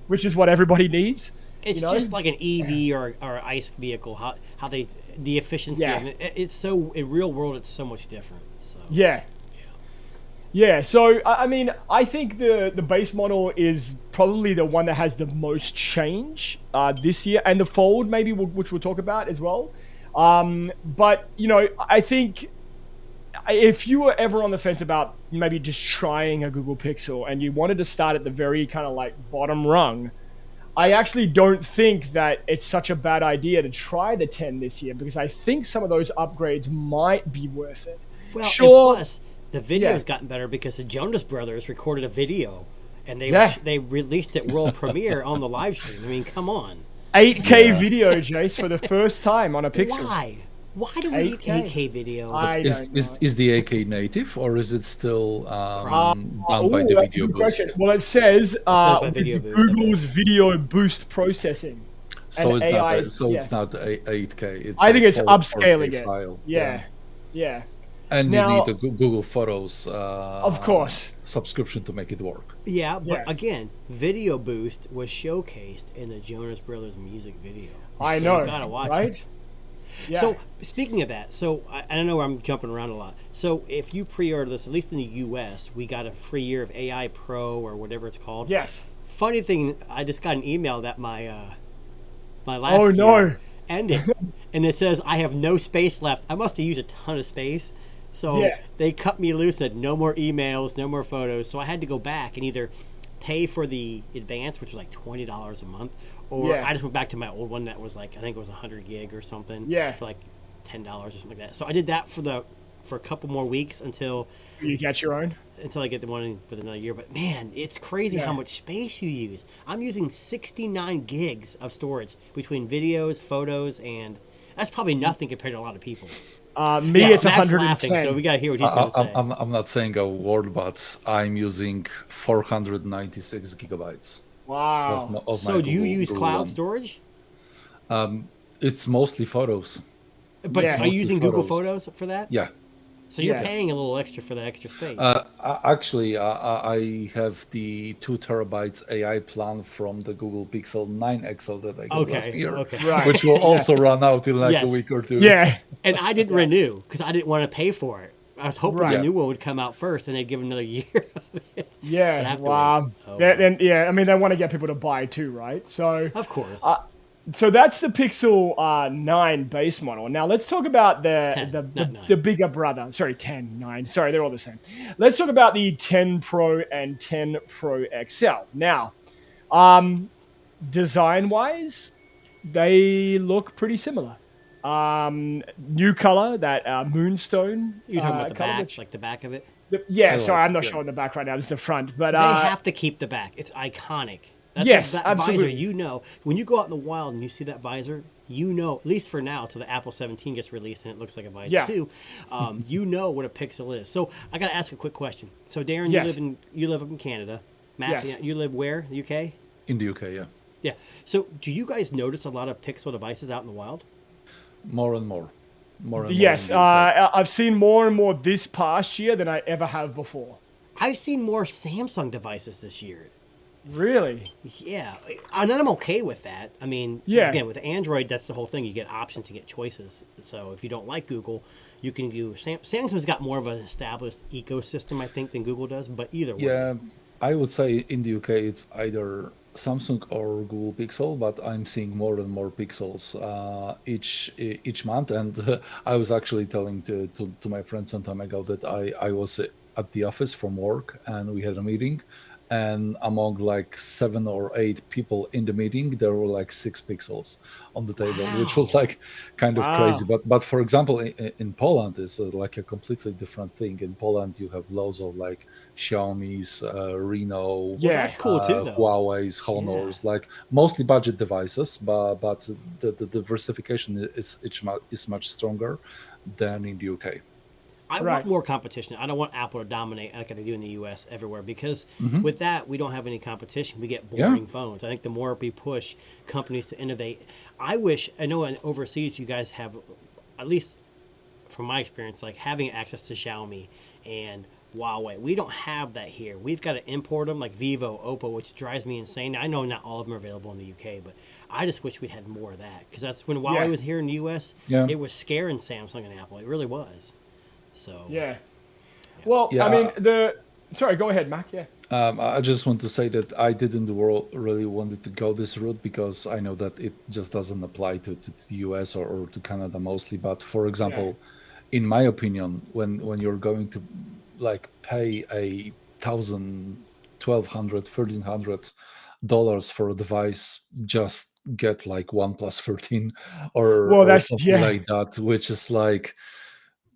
[SPEAKER 4] which is what everybody needs.
[SPEAKER 5] It's just like an EV or ICE vehicle. How the efficiency.
[SPEAKER 4] Yeah.
[SPEAKER 5] Of it. It's so in real world, it's so much different. So
[SPEAKER 4] Yeah. So I mean, I think the base model is probably the one that has the most change this year, and the Fold maybe, which we'll talk about as well. But I think if you were ever on the fence about maybe just trying a Google Pixel and you wanted to start at the very kind of like bottom rung, I actually don't think that it's such a bad idea to try the 10 this year, because I think some of those upgrades might be worth it.
[SPEAKER 5] well,
[SPEAKER 4] Sure.
[SPEAKER 5] and plus the video's
[SPEAKER 4] Yeah.
[SPEAKER 5] gotten better because the Jonas Brothers recorded a video, and
[SPEAKER 4] Yeah.
[SPEAKER 5] they released it world premiere on the live stream. I mean, come on.
[SPEAKER 4] 8K video, Jace, for the first time on a Pixel.
[SPEAKER 5] Why? Why do we need
[SPEAKER 4] 8K?
[SPEAKER 5] 8K video?
[SPEAKER 4] I
[SPEAKER 8] Is
[SPEAKER 4] don't know.
[SPEAKER 8] is the AK native or is it still done by
[SPEAKER 4] Ooh,
[SPEAKER 8] the
[SPEAKER 4] that's a
[SPEAKER 8] video
[SPEAKER 4] good
[SPEAKER 8] boost?
[SPEAKER 4] question. Well, it says
[SPEAKER 5] by
[SPEAKER 4] with
[SPEAKER 5] Video Boost,
[SPEAKER 4] Google's video boost processing.
[SPEAKER 8] So
[SPEAKER 4] and
[SPEAKER 8] it's
[SPEAKER 4] AI,
[SPEAKER 8] not
[SPEAKER 4] yeah.
[SPEAKER 8] it's not 8K. It's
[SPEAKER 4] I think
[SPEAKER 8] a
[SPEAKER 4] it's
[SPEAKER 8] 4K
[SPEAKER 4] upscaling it.
[SPEAKER 8] file.
[SPEAKER 4] Yeah.
[SPEAKER 8] And
[SPEAKER 4] Now-
[SPEAKER 8] you need the Google Photos
[SPEAKER 4] Of course.
[SPEAKER 8] subscription to make it work.
[SPEAKER 5] Yeah, but
[SPEAKER 4] Yeah.
[SPEAKER 5] again, Video Boost was showcased in the Jonas Brothers music video.
[SPEAKER 4] I
[SPEAKER 5] So
[SPEAKER 4] know,
[SPEAKER 5] you gotta watch
[SPEAKER 4] right?
[SPEAKER 5] it.
[SPEAKER 4] Yeah.
[SPEAKER 5] So speaking of that, I don't know where I'm jumping around a lot. So if you pre-order this, at least in the U.S., we got a free year of AI Pro or whatever it's called.
[SPEAKER 4] yes.
[SPEAKER 5] Funny thing, I just got an email that my last
[SPEAKER 4] Oh, no.
[SPEAKER 5] year ended, and it says I have no space left. I must have used a ton of space. So
[SPEAKER 4] Yeah.
[SPEAKER 5] they cut me loose, said no more emails, no more photos. So I had to go back and either pay for the advance, which was like $20 a month, or
[SPEAKER 4] Yeah.
[SPEAKER 5] I just went back to my old one that was like, I think it was 100 gig or something.
[SPEAKER 4] Yeah.
[SPEAKER 5] For like $10 or something like that. So I did that for a couple more weeks until
[SPEAKER 4] You get your own?
[SPEAKER 5] I get the one for another year. But man, it's crazy
[SPEAKER 4] Yeah.
[SPEAKER 5] how much space you use. I'm using 69 gigs of storage between videos, photos, and that's probably nothing compared to a lot of people.
[SPEAKER 4] Me,
[SPEAKER 5] Yeah,
[SPEAKER 4] it's
[SPEAKER 5] Matt's
[SPEAKER 4] 110.
[SPEAKER 5] laughing, so we gotta hear what he's gonna say.
[SPEAKER 8] I'm not saying a word, but I'm using 496 gigabytes
[SPEAKER 4] Wow.
[SPEAKER 8] of my
[SPEAKER 5] So do you
[SPEAKER 8] Google-
[SPEAKER 5] use
[SPEAKER 8] Google
[SPEAKER 5] cloud
[SPEAKER 8] One.
[SPEAKER 5] storage?
[SPEAKER 8] It's mostly photos.
[SPEAKER 5] But
[SPEAKER 4] Yeah.
[SPEAKER 5] are you using
[SPEAKER 8] Mostly
[SPEAKER 5] Google
[SPEAKER 8] photos.
[SPEAKER 5] Photos for that?
[SPEAKER 8] Yeah.
[SPEAKER 5] So you're
[SPEAKER 4] Yeah.
[SPEAKER 5] paying a little extra for that extra space.
[SPEAKER 8] Actually, I have the 2 terabytes AI plan from the Google Pixel 9 XL that I got last year,
[SPEAKER 5] okay.
[SPEAKER 4] Right.
[SPEAKER 8] which will also run out in like
[SPEAKER 5] Yes.
[SPEAKER 8] a week or two.
[SPEAKER 4] Yeah.
[SPEAKER 5] And I didn't renew because I didn't want to pay for it. I was hoping
[SPEAKER 4] Right.
[SPEAKER 5] the new one would come out first and they'd give another year of it. But I
[SPEAKER 4] Yeah.
[SPEAKER 5] have to
[SPEAKER 4] Wow.
[SPEAKER 5] wait. Oh,
[SPEAKER 4] Then, yeah, I mean, they want to get people to buy too, right? So,
[SPEAKER 5] Of course.
[SPEAKER 4] so that's the Pixel 9 base model. Now let's talk about
[SPEAKER 5] 10,
[SPEAKER 4] the
[SPEAKER 5] not 9.
[SPEAKER 4] the bigger brother. Sorry, 10, 9. Sorry, they're all the same. Let's talk about the 10 Pro and 10 Pro XL. Now, design-wise, they look pretty similar. New color, that moonstone.
[SPEAKER 5] You're talking about the
[SPEAKER 4] color,
[SPEAKER 5] back,
[SPEAKER 4] which-
[SPEAKER 5] like the back of it?
[SPEAKER 4] yeah,
[SPEAKER 8] I
[SPEAKER 4] sorry,
[SPEAKER 8] like-
[SPEAKER 4] I'm not
[SPEAKER 8] yeah.
[SPEAKER 4] showing the back right now. This is the front, but
[SPEAKER 5] They have to keep the back. It's iconic. That's
[SPEAKER 4] Yes,
[SPEAKER 5] that
[SPEAKER 4] absolutely.
[SPEAKER 5] Visor, you know, when you go out in the wild and you see that visor, you know, at least for now, till the Apple 17 gets released and it looks like a visor
[SPEAKER 4] Yeah.
[SPEAKER 5] too, you know what a Pixel is. So I got to ask a quick question. So Darren,
[SPEAKER 4] Yes.
[SPEAKER 5] you live up in Canada. Matt,
[SPEAKER 4] Yes.
[SPEAKER 5] you live where? The UK?
[SPEAKER 8] In the UK, yeah.
[SPEAKER 5] Yeah. So do you guys notice a lot of Pixel devices out in the wild?
[SPEAKER 8] More and more. More and
[SPEAKER 4] yes,
[SPEAKER 8] more. in the UK.
[SPEAKER 4] I've seen more and more this past year than I ever have before.
[SPEAKER 5] I've seen more Samsung devices this year.
[SPEAKER 4] Really?
[SPEAKER 5] Yeah, and I'm okay with that. I mean,
[SPEAKER 4] Yeah.
[SPEAKER 5] again, with Android, that's the whole thing. You get options to get choices. So if you don't like Google, you can do. Samsung's got more of an established ecosystem, I think, than Google does. But either way,
[SPEAKER 8] Yeah, I would say in the UK it's either Samsung or Google Pixel, but I'm seeing more and more Pixels each month. And I was actually telling to my friend some time ago that I was at the office from work and we had a meeting, and among like 7 or 8 people in the meeting, there were like 6 Pixels on the table, which was like kind of crazy. But for example, in Poland, it's like a completely different thing. In Poland, you have loads of like Xiaomi's, Reno,
[SPEAKER 4] Yeah.
[SPEAKER 5] that's cool too, though.
[SPEAKER 8] Huawei's, Honors, like mostly budget devices, but the diversification is much stronger than in the UK.
[SPEAKER 5] I
[SPEAKER 4] Right.
[SPEAKER 5] want more competition. I don't want Apple to dominate like they do in the U.S. everywhere, because with that, we don't have any competition. We get boring phones. I think the more we push companies to innovate, I know in overseas you guys have, at least from my experience, like having access to Xiaomi and Huawei. We don't have that here. We've got to import them like Vivo, Oppo, which drives me insane. I know not all of them are available in the UK, but I just wish we'd had more of that, because that's when Huawei was here in the U.S.
[SPEAKER 8] Yeah.
[SPEAKER 5] It was scaring Samsung and Apple. It really was. So
[SPEAKER 4] Yeah. Well,
[SPEAKER 8] Yeah.
[SPEAKER 4] I mean, sorry, go ahead, Mac. Yeah.
[SPEAKER 8] I just want to say that I didn't really wanted to go this route because I know that it just doesn't apply to the US or to Canada mostly. But for example, in my opinion, when you're going to like pay $1,000, $1,200, $1,300 for a device, just get like OnePlus 13 or something like that, which is like.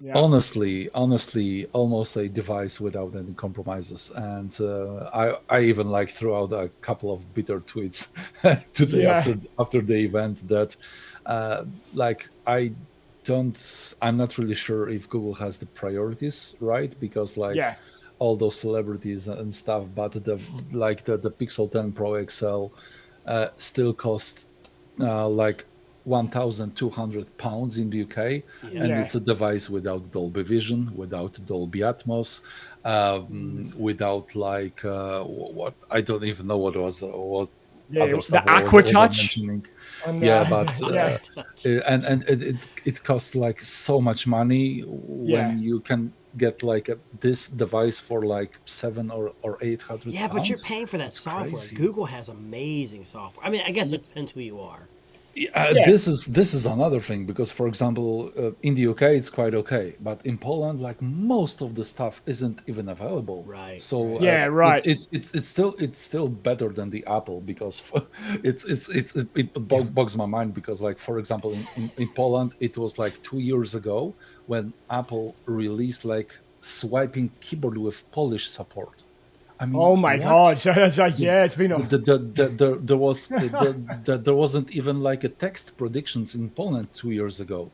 [SPEAKER 4] Yeah.
[SPEAKER 8] Honestly, almost a device without any compromises. And I even like threw out a couple of bitter tweets today after the event that I'm not really sure if Google has the priorities right, because all those celebrities and stuff, but the Pixel 10 Pro XL still cost like £1,200 in the UK, and it's a device without Dolby Vision, without Dolby Atmos, without like what I don't even know what was what.
[SPEAKER 4] The Aqua Touch.
[SPEAKER 8] And it costs like so much money when you can get like this device for like $700 or $800.
[SPEAKER 5] Yeah, but you're paying for that software.
[SPEAKER 8] Crazy.
[SPEAKER 5] Google has amazing software. I mean, I guess it depends who you are.
[SPEAKER 8] This is another thing, because for example in the UK it's quite okay, but in Poland like most of the stuff isn't even available,
[SPEAKER 5] Right?
[SPEAKER 8] So it's still better than the Apple, because it bogs my mind, because like for example in Poland it was like 2 years ago when Apple released like swiping keyboard with Polish support. I mean,
[SPEAKER 4] oh my God! So that's like, it's been
[SPEAKER 8] there wasn't even like a text predictions in Poland 2 years ago,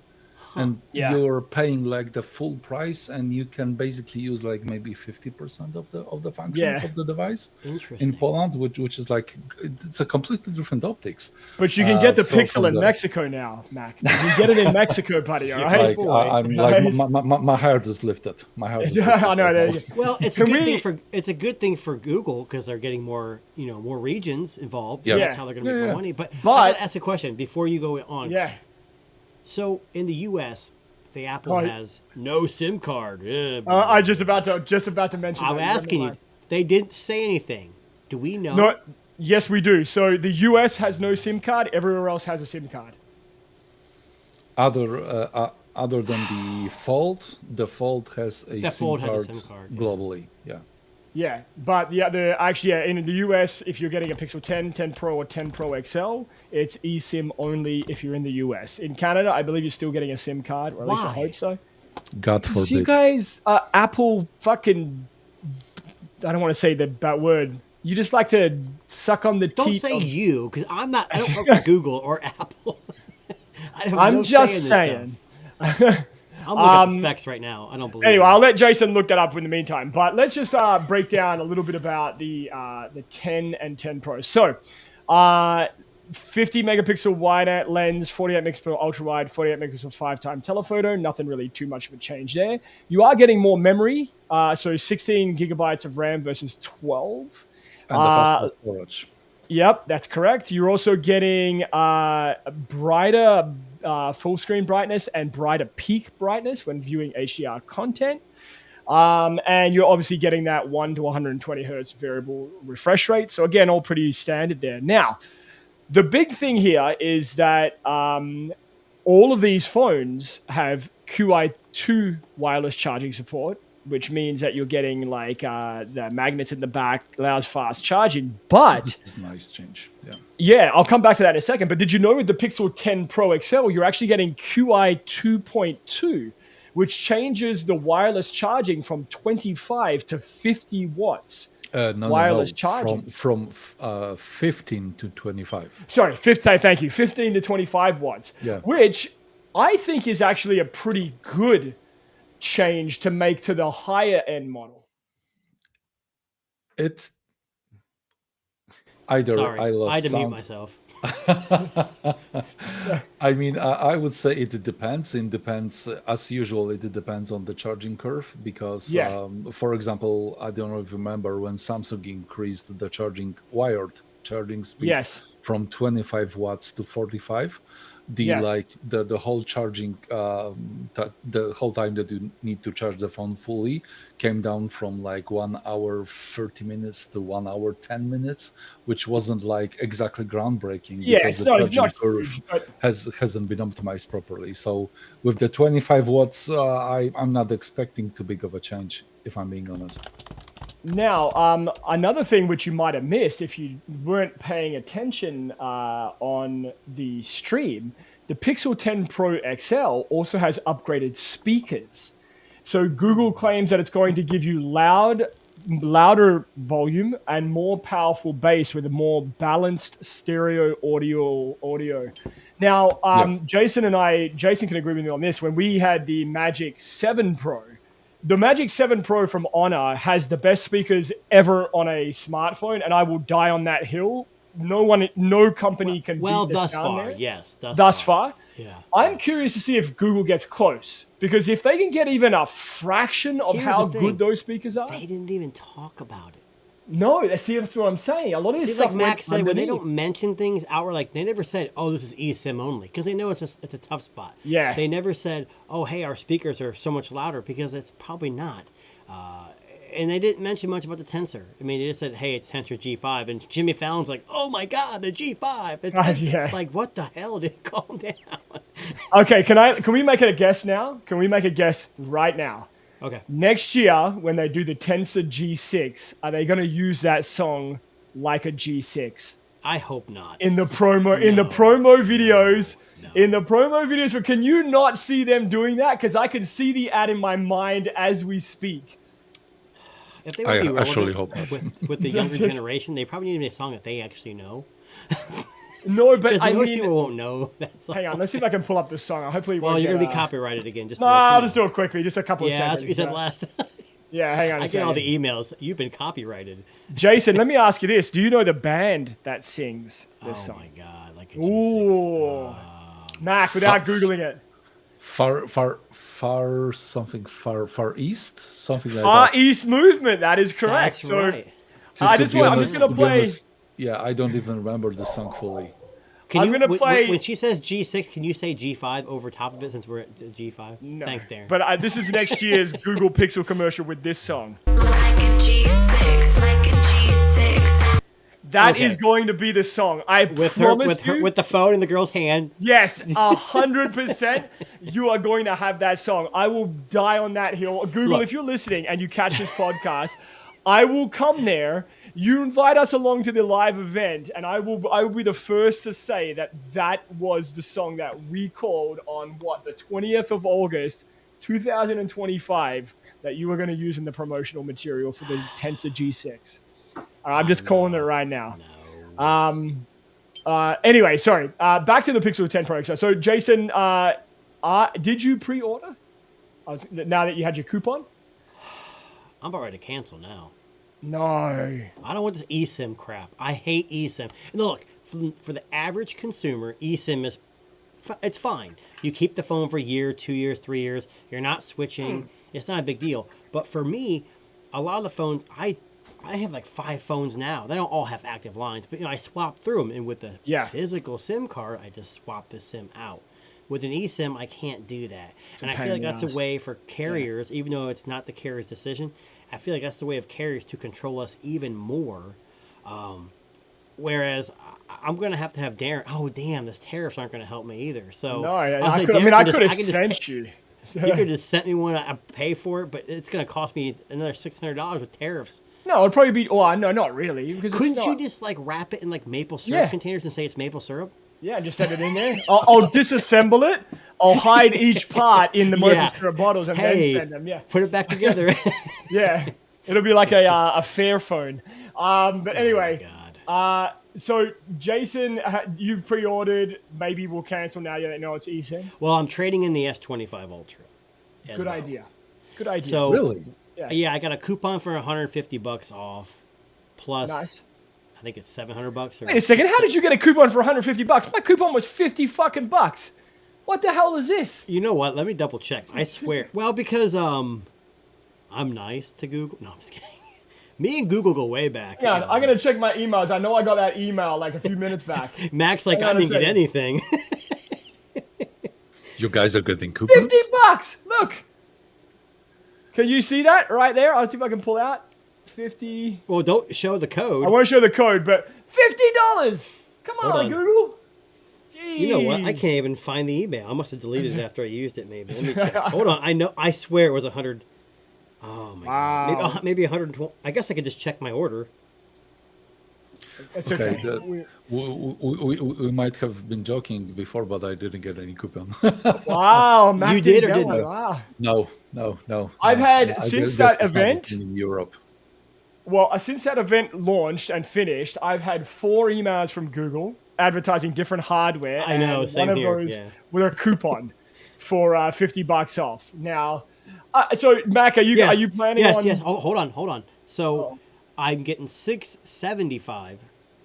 [SPEAKER 8] and you're paying like the full price, and you can basically use like maybe 50% of the functions of the device in Poland, which is like it's a completely different optics.
[SPEAKER 4] But you can get the Pixel in Mexico now, Mac. You can get it in Mexico, buddy. All right.
[SPEAKER 8] I'm like my heart is lifted. My heart. Is lifted.
[SPEAKER 4] I know.
[SPEAKER 5] Well, it's a good thing for Google, because they're getting more regions involved.
[SPEAKER 8] Yeah.
[SPEAKER 5] That's how they're going to make more money. But I gotta ask a question before you go on.
[SPEAKER 4] Yeah.
[SPEAKER 5] So in the U.S., the Apple has no SIM card.
[SPEAKER 4] I just about to mention.
[SPEAKER 5] I'm asking you. They didn't say anything. Do we know?
[SPEAKER 4] No. Yes, we do. So the U.S. has no SIM card. Everywhere else has a SIM card.
[SPEAKER 8] Other than the Fold, the Fold has a SIM card globally. Yeah.
[SPEAKER 4] Yeah, but in the US, if you're getting a Pixel 10, 10 Pro, or 10 Pro XL, it's eSIM only if you're in the US. In Canada, I believe you're still getting a SIM card, or at least I hope so.
[SPEAKER 8] God forbid.
[SPEAKER 4] You guys, Apple fucking, I don't want to say that word. You just like to suck on the teeth.
[SPEAKER 5] Don't say you, because I don't work for Google or Apple.
[SPEAKER 4] I'm just saying.
[SPEAKER 5] I'm looking at the specs right now. I don't believe.
[SPEAKER 4] Anyway, I'll let Jason look that up in the meantime. But let's just break down a little bit about the 10 and 10 Pro. So, 50 megapixel wide lens, 48 megapixel ultra wide, 48 megapixel 5-time telephoto. Nothing really too much of a change there. You are getting more memory. So 16 gigabytes of RAM versus 12.
[SPEAKER 8] And the faster storage.
[SPEAKER 4] Yep, that's correct. You're also getting brighter full screen brightness and brighter peak brightness when viewing HDR content. And you're obviously getting that 1 to 120 hertz variable refresh rate. So again, all pretty standard there. Now, the big thing here is that all of these phones have QI2 wireless charging support, which means that you're getting like the magnets in the back, allows fast charging. But
[SPEAKER 8] This is a nice change. Yeah.
[SPEAKER 4] yeah, I'll come back to that in a second. But did you know with the Pixel 10 Pro XL, you're actually getting QI 2.2, which changes the wireless charging from 25 to 50 watts. Wireless charging.
[SPEAKER 8] From 15 to 25.
[SPEAKER 4] Sorry, 15, thank you. 15 to 25 watts,
[SPEAKER 8] Yeah.
[SPEAKER 4] which I think is actually a pretty good change to make to the higher end model.
[SPEAKER 8] It's either
[SPEAKER 5] Sorry,
[SPEAKER 8] I
[SPEAKER 5] I
[SPEAKER 8] lost
[SPEAKER 5] had to mute
[SPEAKER 8] sound.
[SPEAKER 5] myself.
[SPEAKER 8] I mean, I would say it depends. It depends, as usual, it depends on the charging curve because,
[SPEAKER 4] Yeah.
[SPEAKER 8] for example, I don't know if you remember when Samsung increased the wired charging speed
[SPEAKER 4] Yes.
[SPEAKER 8] from 25 watts to 45.
[SPEAKER 4] Yes.
[SPEAKER 8] The whole charging, the whole time that you need to charge the phone fully came down from like 1 hour 30 minutes to 1 hour 10 minutes, which wasn't like exactly groundbreaking
[SPEAKER 4] Yeah,
[SPEAKER 8] because
[SPEAKER 4] it's
[SPEAKER 8] the
[SPEAKER 4] not,
[SPEAKER 8] charging curve
[SPEAKER 4] huge, but
[SPEAKER 8] hasn't been optimized properly. So with the 25 watts, I'm not expecting too big of a change, if I'm being honest.
[SPEAKER 4] now, another thing which you might have missed if you weren't paying attention on the stream, the Pixel 10 Pro XL also has upgraded speakers. So Google claims that it's going to give you louder volume and more powerful bass with a more balanced stereo audio. Now, Jason can agree with me on this. When we had the Magic 7 Pro, the Magic 7 Pro from Honor has the best speakers ever on a smartphone, and I will die on that hill. No company can
[SPEAKER 5] Well,
[SPEAKER 4] beat this
[SPEAKER 5] thus
[SPEAKER 4] down
[SPEAKER 5] far,
[SPEAKER 4] there.
[SPEAKER 5] yes.
[SPEAKER 4] Thus far.
[SPEAKER 5] Yeah.
[SPEAKER 4] I'm curious to see if Google gets close, because if they can get even a fraction of
[SPEAKER 5] Here's
[SPEAKER 4] how
[SPEAKER 5] the thing.
[SPEAKER 4] good those speakers are,
[SPEAKER 5] They didn't even talk about it.
[SPEAKER 4] no, that's what I'm saying. A lot of this
[SPEAKER 5] It's
[SPEAKER 4] stuff
[SPEAKER 5] like Max
[SPEAKER 4] went
[SPEAKER 5] said, when they
[SPEAKER 4] underneath.
[SPEAKER 5] don't mention things outright, like they never said, "Oh, this is eSIM only," because they know it's a tough spot.
[SPEAKER 4] Yeah.
[SPEAKER 5] They never said, "Oh, hey, our speakers are so much louder," because it's probably not. And they didn't mention much about the Tensor. I mean, they just said, "Hey, it's Tensor G5," and Jimmy Fallon's like, "Oh my God, the G5!" It's
[SPEAKER 4] Yeah.
[SPEAKER 5] like, what the hell? Dude, calm down.
[SPEAKER 4] Okay, can we make it a guess now? Can we make a guess right now?
[SPEAKER 5] Okay.
[SPEAKER 4] Next year, when they do the Tensor G6, are they going to use that song like a G6
[SPEAKER 5] I hope not.
[SPEAKER 4] in the promo videos? In the promo videos, but can you not see them doing that? Because I can see the ad in my mind as we speak.
[SPEAKER 5] If they
[SPEAKER 8] I
[SPEAKER 5] would be
[SPEAKER 8] actually
[SPEAKER 5] relevant
[SPEAKER 8] hope not.
[SPEAKER 5] with the younger generation, they probably need a song that they actually know.
[SPEAKER 4] No, but
[SPEAKER 5] Because
[SPEAKER 4] I
[SPEAKER 5] most
[SPEAKER 4] mean,
[SPEAKER 5] people won't know that song.
[SPEAKER 4] hang on, let's see if I can pull up the song. Hopefully,
[SPEAKER 5] Well, you're gonna be copyrighted again. Just to
[SPEAKER 4] No,
[SPEAKER 5] let you
[SPEAKER 4] I'll
[SPEAKER 5] know.
[SPEAKER 4] just do it quickly, just a couple of
[SPEAKER 5] Yeah, that's
[SPEAKER 4] seconds.
[SPEAKER 5] what you said last.
[SPEAKER 4] Yeah, hang on a
[SPEAKER 5] I get all
[SPEAKER 4] second.
[SPEAKER 5] the emails. You've been copyrighted.
[SPEAKER 4] Jason, let me ask you this: do you know the band that sings this
[SPEAKER 5] Oh
[SPEAKER 4] song?
[SPEAKER 5] my God! Like a
[SPEAKER 4] Ooh.
[SPEAKER 5] G6.
[SPEAKER 4] Mac, without googling it.
[SPEAKER 8] Far east, something like
[SPEAKER 4] Far
[SPEAKER 8] that.
[SPEAKER 4] East Movement. That is correct.
[SPEAKER 5] That's
[SPEAKER 4] so
[SPEAKER 5] right.
[SPEAKER 4] I
[SPEAKER 8] To
[SPEAKER 4] just
[SPEAKER 8] be
[SPEAKER 4] want, I'm
[SPEAKER 8] honest-
[SPEAKER 4] just gonna
[SPEAKER 8] to be
[SPEAKER 4] play.
[SPEAKER 8] honest, yeah, I don't even remember the song fully.
[SPEAKER 4] I'm gonna play-
[SPEAKER 5] When she says G6, can you say G5 over top of it since we're at G5?
[SPEAKER 4] No,
[SPEAKER 5] Thanks, Darren.
[SPEAKER 4] But this is next year's Google Pixel commercial with this song.
[SPEAKER 9] Like a G6, like a G6.
[SPEAKER 4] That
[SPEAKER 5] Okay.
[SPEAKER 4] is going to be the song. I
[SPEAKER 5] with
[SPEAKER 4] promise you.
[SPEAKER 5] with the phone in the girl's hand.
[SPEAKER 4] Yes, 100%. You are going to have that song. I will die on that hill. Google,
[SPEAKER 5] Look.
[SPEAKER 4] if you're listening and you catch this podcast, I will come there. You invite us along to the live event, and I will be the first to say that was the song that we called on the 20th of August, 2025, that you were going to use in the promotional material for the Tensor G6. I'm just calling it right now. Anyway, sorry. Back to the Pixel 10 Pro XL. So, Jason, did you pre-order? Now that you had your coupon?
[SPEAKER 5] I'm about ready to cancel now.
[SPEAKER 4] No.
[SPEAKER 5] I don't want this eSIM crap. I hate eSIM. And look, for the average consumer, eSIM it's fine. You keep the phone for a year, 2 years, 3 years. You're not switching. It's not a big deal. But for me, a lot of the phones, I I have like 5 phones now. They don't all have active lines, but I swap through them. And with the physical SIM card, I just swap the SIM out. With an eSIM, I can't do that. And I feel like that's a way for carriers, even though it's not the carrier's decision, I feel like that's the way of carriers to control us even more. Whereas I'm going to have Darren. Oh, damn, those tariffs aren't going to help me either. So
[SPEAKER 4] no, I could have sent you.
[SPEAKER 5] You could just sent me one. I pay for it, but it's going to cost me another $600 with tariffs.
[SPEAKER 4] No, it'd probably be. Oh, no, not really. Because
[SPEAKER 5] couldn't you just like wrap it in like maple syrup containers and say it's maple syrup?
[SPEAKER 4] Yeah, just send it in there. I'll disassemble it. I'll hide each part in the maple syrup bottles and then send them. Yeah,
[SPEAKER 5] put it back together.
[SPEAKER 4] Yeah, it'll be like a Fairphone. But anyway, so Jason, you've pre-ordered. Maybe we'll cancel now. You don't know it's eSIM.
[SPEAKER 5] Well, I'm trading in the S25 Ultra.
[SPEAKER 4] Good idea. Good idea.
[SPEAKER 5] So,
[SPEAKER 8] really?
[SPEAKER 5] Yeah, I got a coupon for $150 off, plus I think it's $700.
[SPEAKER 4] Wait a second, how did you get a coupon for $150? My coupon was $50. What the hell is this?
[SPEAKER 5] You know what? Let me double check. I swear. Well, because I'm nice to Google. No, I'm just kidding. Me and Google go way back.
[SPEAKER 4] Yeah, I'm gonna check my emails. I know I got that email like a few minutes back.
[SPEAKER 5] Max, like I didn't get anything.
[SPEAKER 8] You guys are getting coupons?
[SPEAKER 4] $50. Look. Can you see that right there? I'll see if I can pull out 50.
[SPEAKER 5] Well, don't show the code.
[SPEAKER 4] I won't show the code, but $50. Come on, Google. Jeez.
[SPEAKER 5] You know what? I can't even find the email. I must have deleted it after I used it. Maybe. Let me check. Hold on. I swear it was 100. Oh my god. Maybe 120. I guess I could just check my order.
[SPEAKER 4] It's okay.
[SPEAKER 8] We might have been joking before, but I didn't get any coupon.
[SPEAKER 4] Wow, Matt
[SPEAKER 5] you did or didn't?
[SPEAKER 4] Wow.
[SPEAKER 8] No.
[SPEAKER 4] I've had since that event
[SPEAKER 8] in Europe.
[SPEAKER 4] Well, since that event launched and finished, I've had 4 emails from Google advertising different hardware.
[SPEAKER 5] I know,
[SPEAKER 4] and
[SPEAKER 5] same
[SPEAKER 4] one of
[SPEAKER 5] here,
[SPEAKER 4] those with a coupon for $50 off. Now, so Mac, are you planning on?
[SPEAKER 5] Yes. Oh, hold on. So. I'm getting $675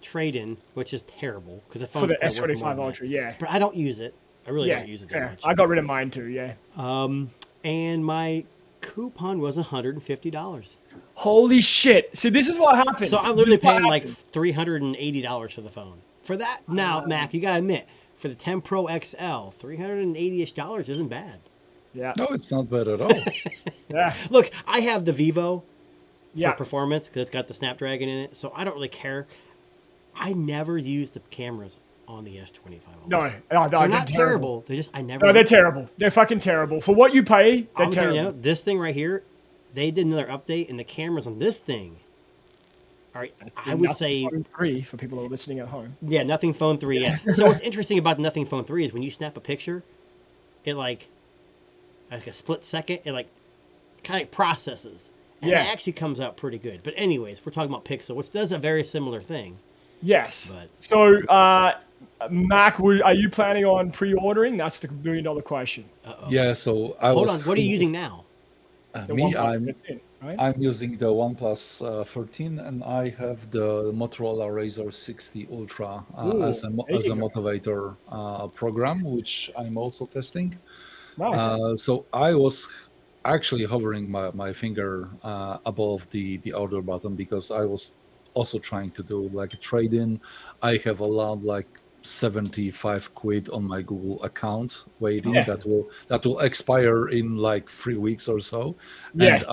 [SPEAKER 5] trade-in, which is terrible because the phone
[SPEAKER 4] for the S25 Ultra, yeah.
[SPEAKER 5] But I don't use it. I really don't use it that much.
[SPEAKER 4] I got rid of mine too, yeah.
[SPEAKER 5] And my coupon was $150.
[SPEAKER 4] Holy shit! See, this is what happens.
[SPEAKER 5] So I'm literally paying like $380 for the phone. For that, now Mac, you gotta admit, for the 10 Pro XL, $380-ish isn't bad.
[SPEAKER 8] Yeah. No, it's not bad at all.
[SPEAKER 4] Yeah.
[SPEAKER 5] Look, I have the Vivo. For performance, because it's got the Snapdragon in it, so I don't really care. I never use the cameras on the S25.
[SPEAKER 4] No,
[SPEAKER 5] they're not terrible.
[SPEAKER 4] They're terrible. They're fucking terrible. For what you pay, they're terrible.
[SPEAKER 5] You know, this thing right here, they did another update, and the cameras on this thing are, I would say,
[SPEAKER 4] Phone 3 for people who are listening at home.
[SPEAKER 5] Yeah, Nothing Phone 3. Yeah. So what's interesting about the Nothing Phone 3 is when you snap a picture, it like a split second, it like kind of processes. And it actually comes out pretty good. But anyways, we're talking about Pixel, which does a very similar thing.
[SPEAKER 4] Yes. So, Mac, are you planning on pre-ordering? That's the $1 billion question.
[SPEAKER 8] Yeah, so
[SPEAKER 5] Hold on, what are you using now?
[SPEAKER 8] I'm using the OnePlus 13, and I have the Motorola Razr 60 Ultra as a motivator program, which I'm also testing.
[SPEAKER 4] Nice.
[SPEAKER 8] So I was actually hovering my finger above the order button because I was also trying to do like a trade-in. I have allowed like 75 quid on my Google account waiting that will expire in like 3 weeks or so. And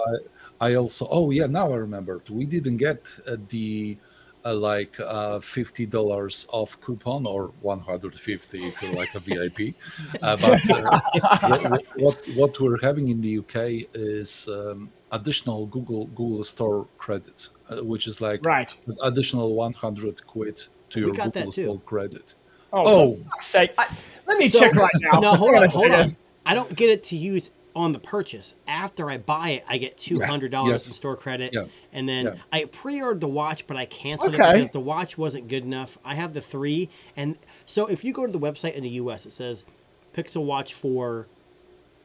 [SPEAKER 8] I also now I remembered we didn't get the $50 off coupon, or 150 if you're like a VIP. But what we're having in the UK is additional Google Store credit, which is like additional 100 quid to your Google Store credit.
[SPEAKER 4] Oh, for fuck's sake. Let me check right now.
[SPEAKER 5] No, hold on. I don't get it to use on the purchase. After I buy it, I get $200 in store credit. Yeah. And then I pre-ordered the watch, but I canceled it because the watch wasn't good enough. I have the 3. And so if you go to the website in the US, it says Pixel Watch for,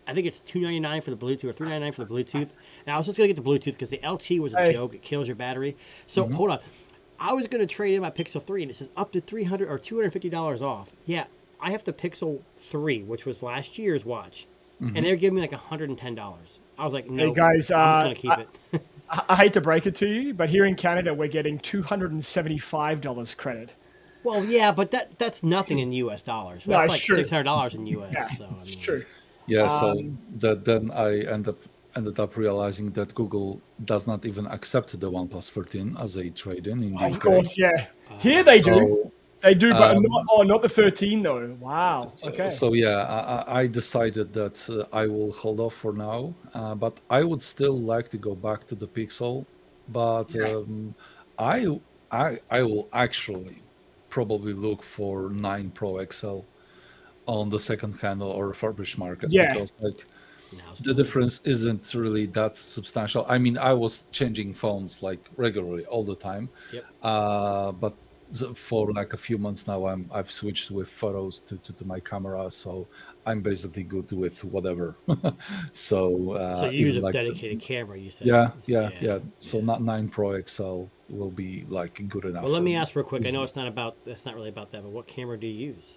[SPEAKER 5] I think it's $299 for the Bluetooth or $399 for the Bluetooth. And I was just going to get the Bluetooth because the LT was a joke. It kills your battery. So hold on. I was going to trade in my Pixel 3, and it says up to $300 or $250 off. Yeah, I have the Pixel 3, which was last year's watch. And they're giving me like $110. I was like, no,
[SPEAKER 4] Hey guys,
[SPEAKER 5] I'm just gonna keep it.
[SPEAKER 4] I hate to break it to you, but here in Canada, we're getting $275 credit.
[SPEAKER 5] Well, yeah, but that's nothing in U.S. dollars.
[SPEAKER 4] No,
[SPEAKER 5] That's
[SPEAKER 4] it's
[SPEAKER 5] like
[SPEAKER 4] true.
[SPEAKER 5] $600 in U.S.
[SPEAKER 4] Yeah,
[SPEAKER 5] so, I
[SPEAKER 4] it's
[SPEAKER 5] mean,
[SPEAKER 4] true.
[SPEAKER 8] Yeah, so that then I ended up realizing that Google does not even accept the OnePlus 13 as a trade-in in the
[SPEAKER 4] Of
[SPEAKER 8] UK.
[SPEAKER 4] course, yeah. Here they do.
[SPEAKER 8] So,
[SPEAKER 4] They do, but not the 13 though. Wow. Okay.
[SPEAKER 8] So yeah, I decided that I will hold off for now, but I would still like to go back to the Pixel, but I will actually probably look for 9 Pro XL on the second-hand or refurbished market,
[SPEAKER 4] Yeah.
[SPEAKER 8] because like the difference isn't really that substantial. I mean, I was changing phones like regularly all the time, but for like a few months now, I've switched with photos to my camera, so I'm basically good with whatever. So
[SPEAKER 5] so you use
[SPEAKER 8] even
[SPEAKER 5] a
[SPEAKER 8] like
[SPEAKER 5] dedicated camera, you said.
[SPEAKER 8] yeah. So not 9 Pro XL will be like good enough.
[SPEAKER 5] Well, let
[SPEAKER 8] for
[SPEAKER 5] me
[SPEAKER 8] me.
[SPEAKER 5] ask real quick. I know it's not really about that, but what camera do you use?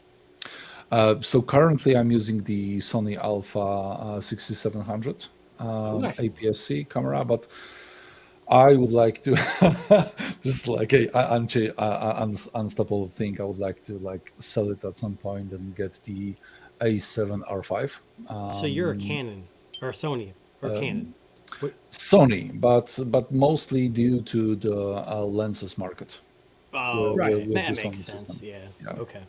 [SPEAKER 8] So currently I'm using the Sony Alpha 6700
[SPEAKER 4] nice.
[SPEAKER 8] APS-C camera, but I would like to this is like a unstoppable thing. I would like to like sell it at some point and get the A7R5.
[SPEAKER 5] So you're a Canon or a Sony or Canon?
[SPEAKER 8] Sony, but mostly due to the lenses market.
[SPEAKER 5] Oh,
[SPEAKER 4] Right.
[SPEAKER 8] with
[SPEAKER 5] that
[SPEAKER 8] the
[SPEAKER 5] makes
[SPEAKER 8] Sony
[SPEAKER 5] sense.
[SPEAKER 8] system.
[SPEAKER 5] Yeah.
[SPEAKER 8] Yeah.
[SPEAKER 5] Okay.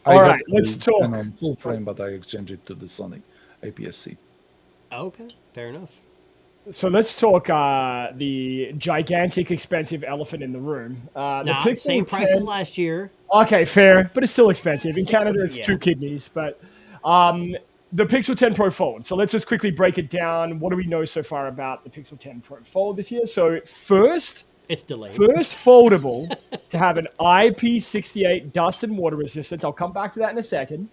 [SPEAKER 8] I
[SPEAKER 4] All
[SPEAKER 8] had
[SPEAKER 4] right, let's
[SPEAKER 8] the
[SPEAKER 4] talk.
[SPEAKER 8] Canon full frame, but I exchanged it to the Sony APS-C.
[SPEAKER 5] Okay. Fair enough.
[SPEAKER 4] So let's talk the gigantic, expensive elephant in the room. The
[SPEAKER 5] Nah,
[SPEAKER 4] Pixel
[SPEAKER 5] same price
[SPEAKER 4] 10
[SPEAKER 5] as last year.
[SPEAKER 4] Okay, fair, but it's still expensive. In Canada, it's
[SPEAKER 5] Yeah.
[SPEAKER 4] 2 kidneys. But the Pixel 10 Pro Fold. So let's just quickly break it down. What do we know so far about the Pixel 10 Pro Fold this year? So first
[SPEAKER 5] It's delayed.
[SPEAKER 4] foldable to have an IP68 dust and water resistance. I'll come back to that in a second.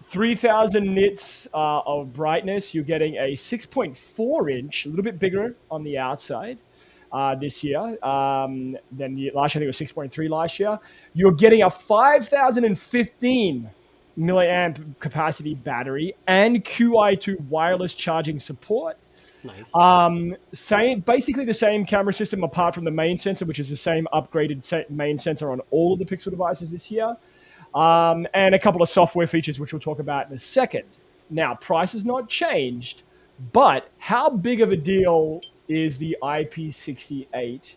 [SPEAKER 4] 3,000 nits of brightness. You're getting a 6.4 inch, a little bit bigger on the outside this year than last year. I think it was 6.3 last year. You're getting a 5,015 milliamp capacity battery and QI2 wireless charging support.
[SPEAKER 5] Nice.
[SPEAKER 4] Basically the same camera system apart from the main sensor, which is the same upgraded main sensor on all of the Pixel devices this year. And a couple of software features, which we'll talk about in a second. Now, price has not changed, but how big of a deal is the IP68?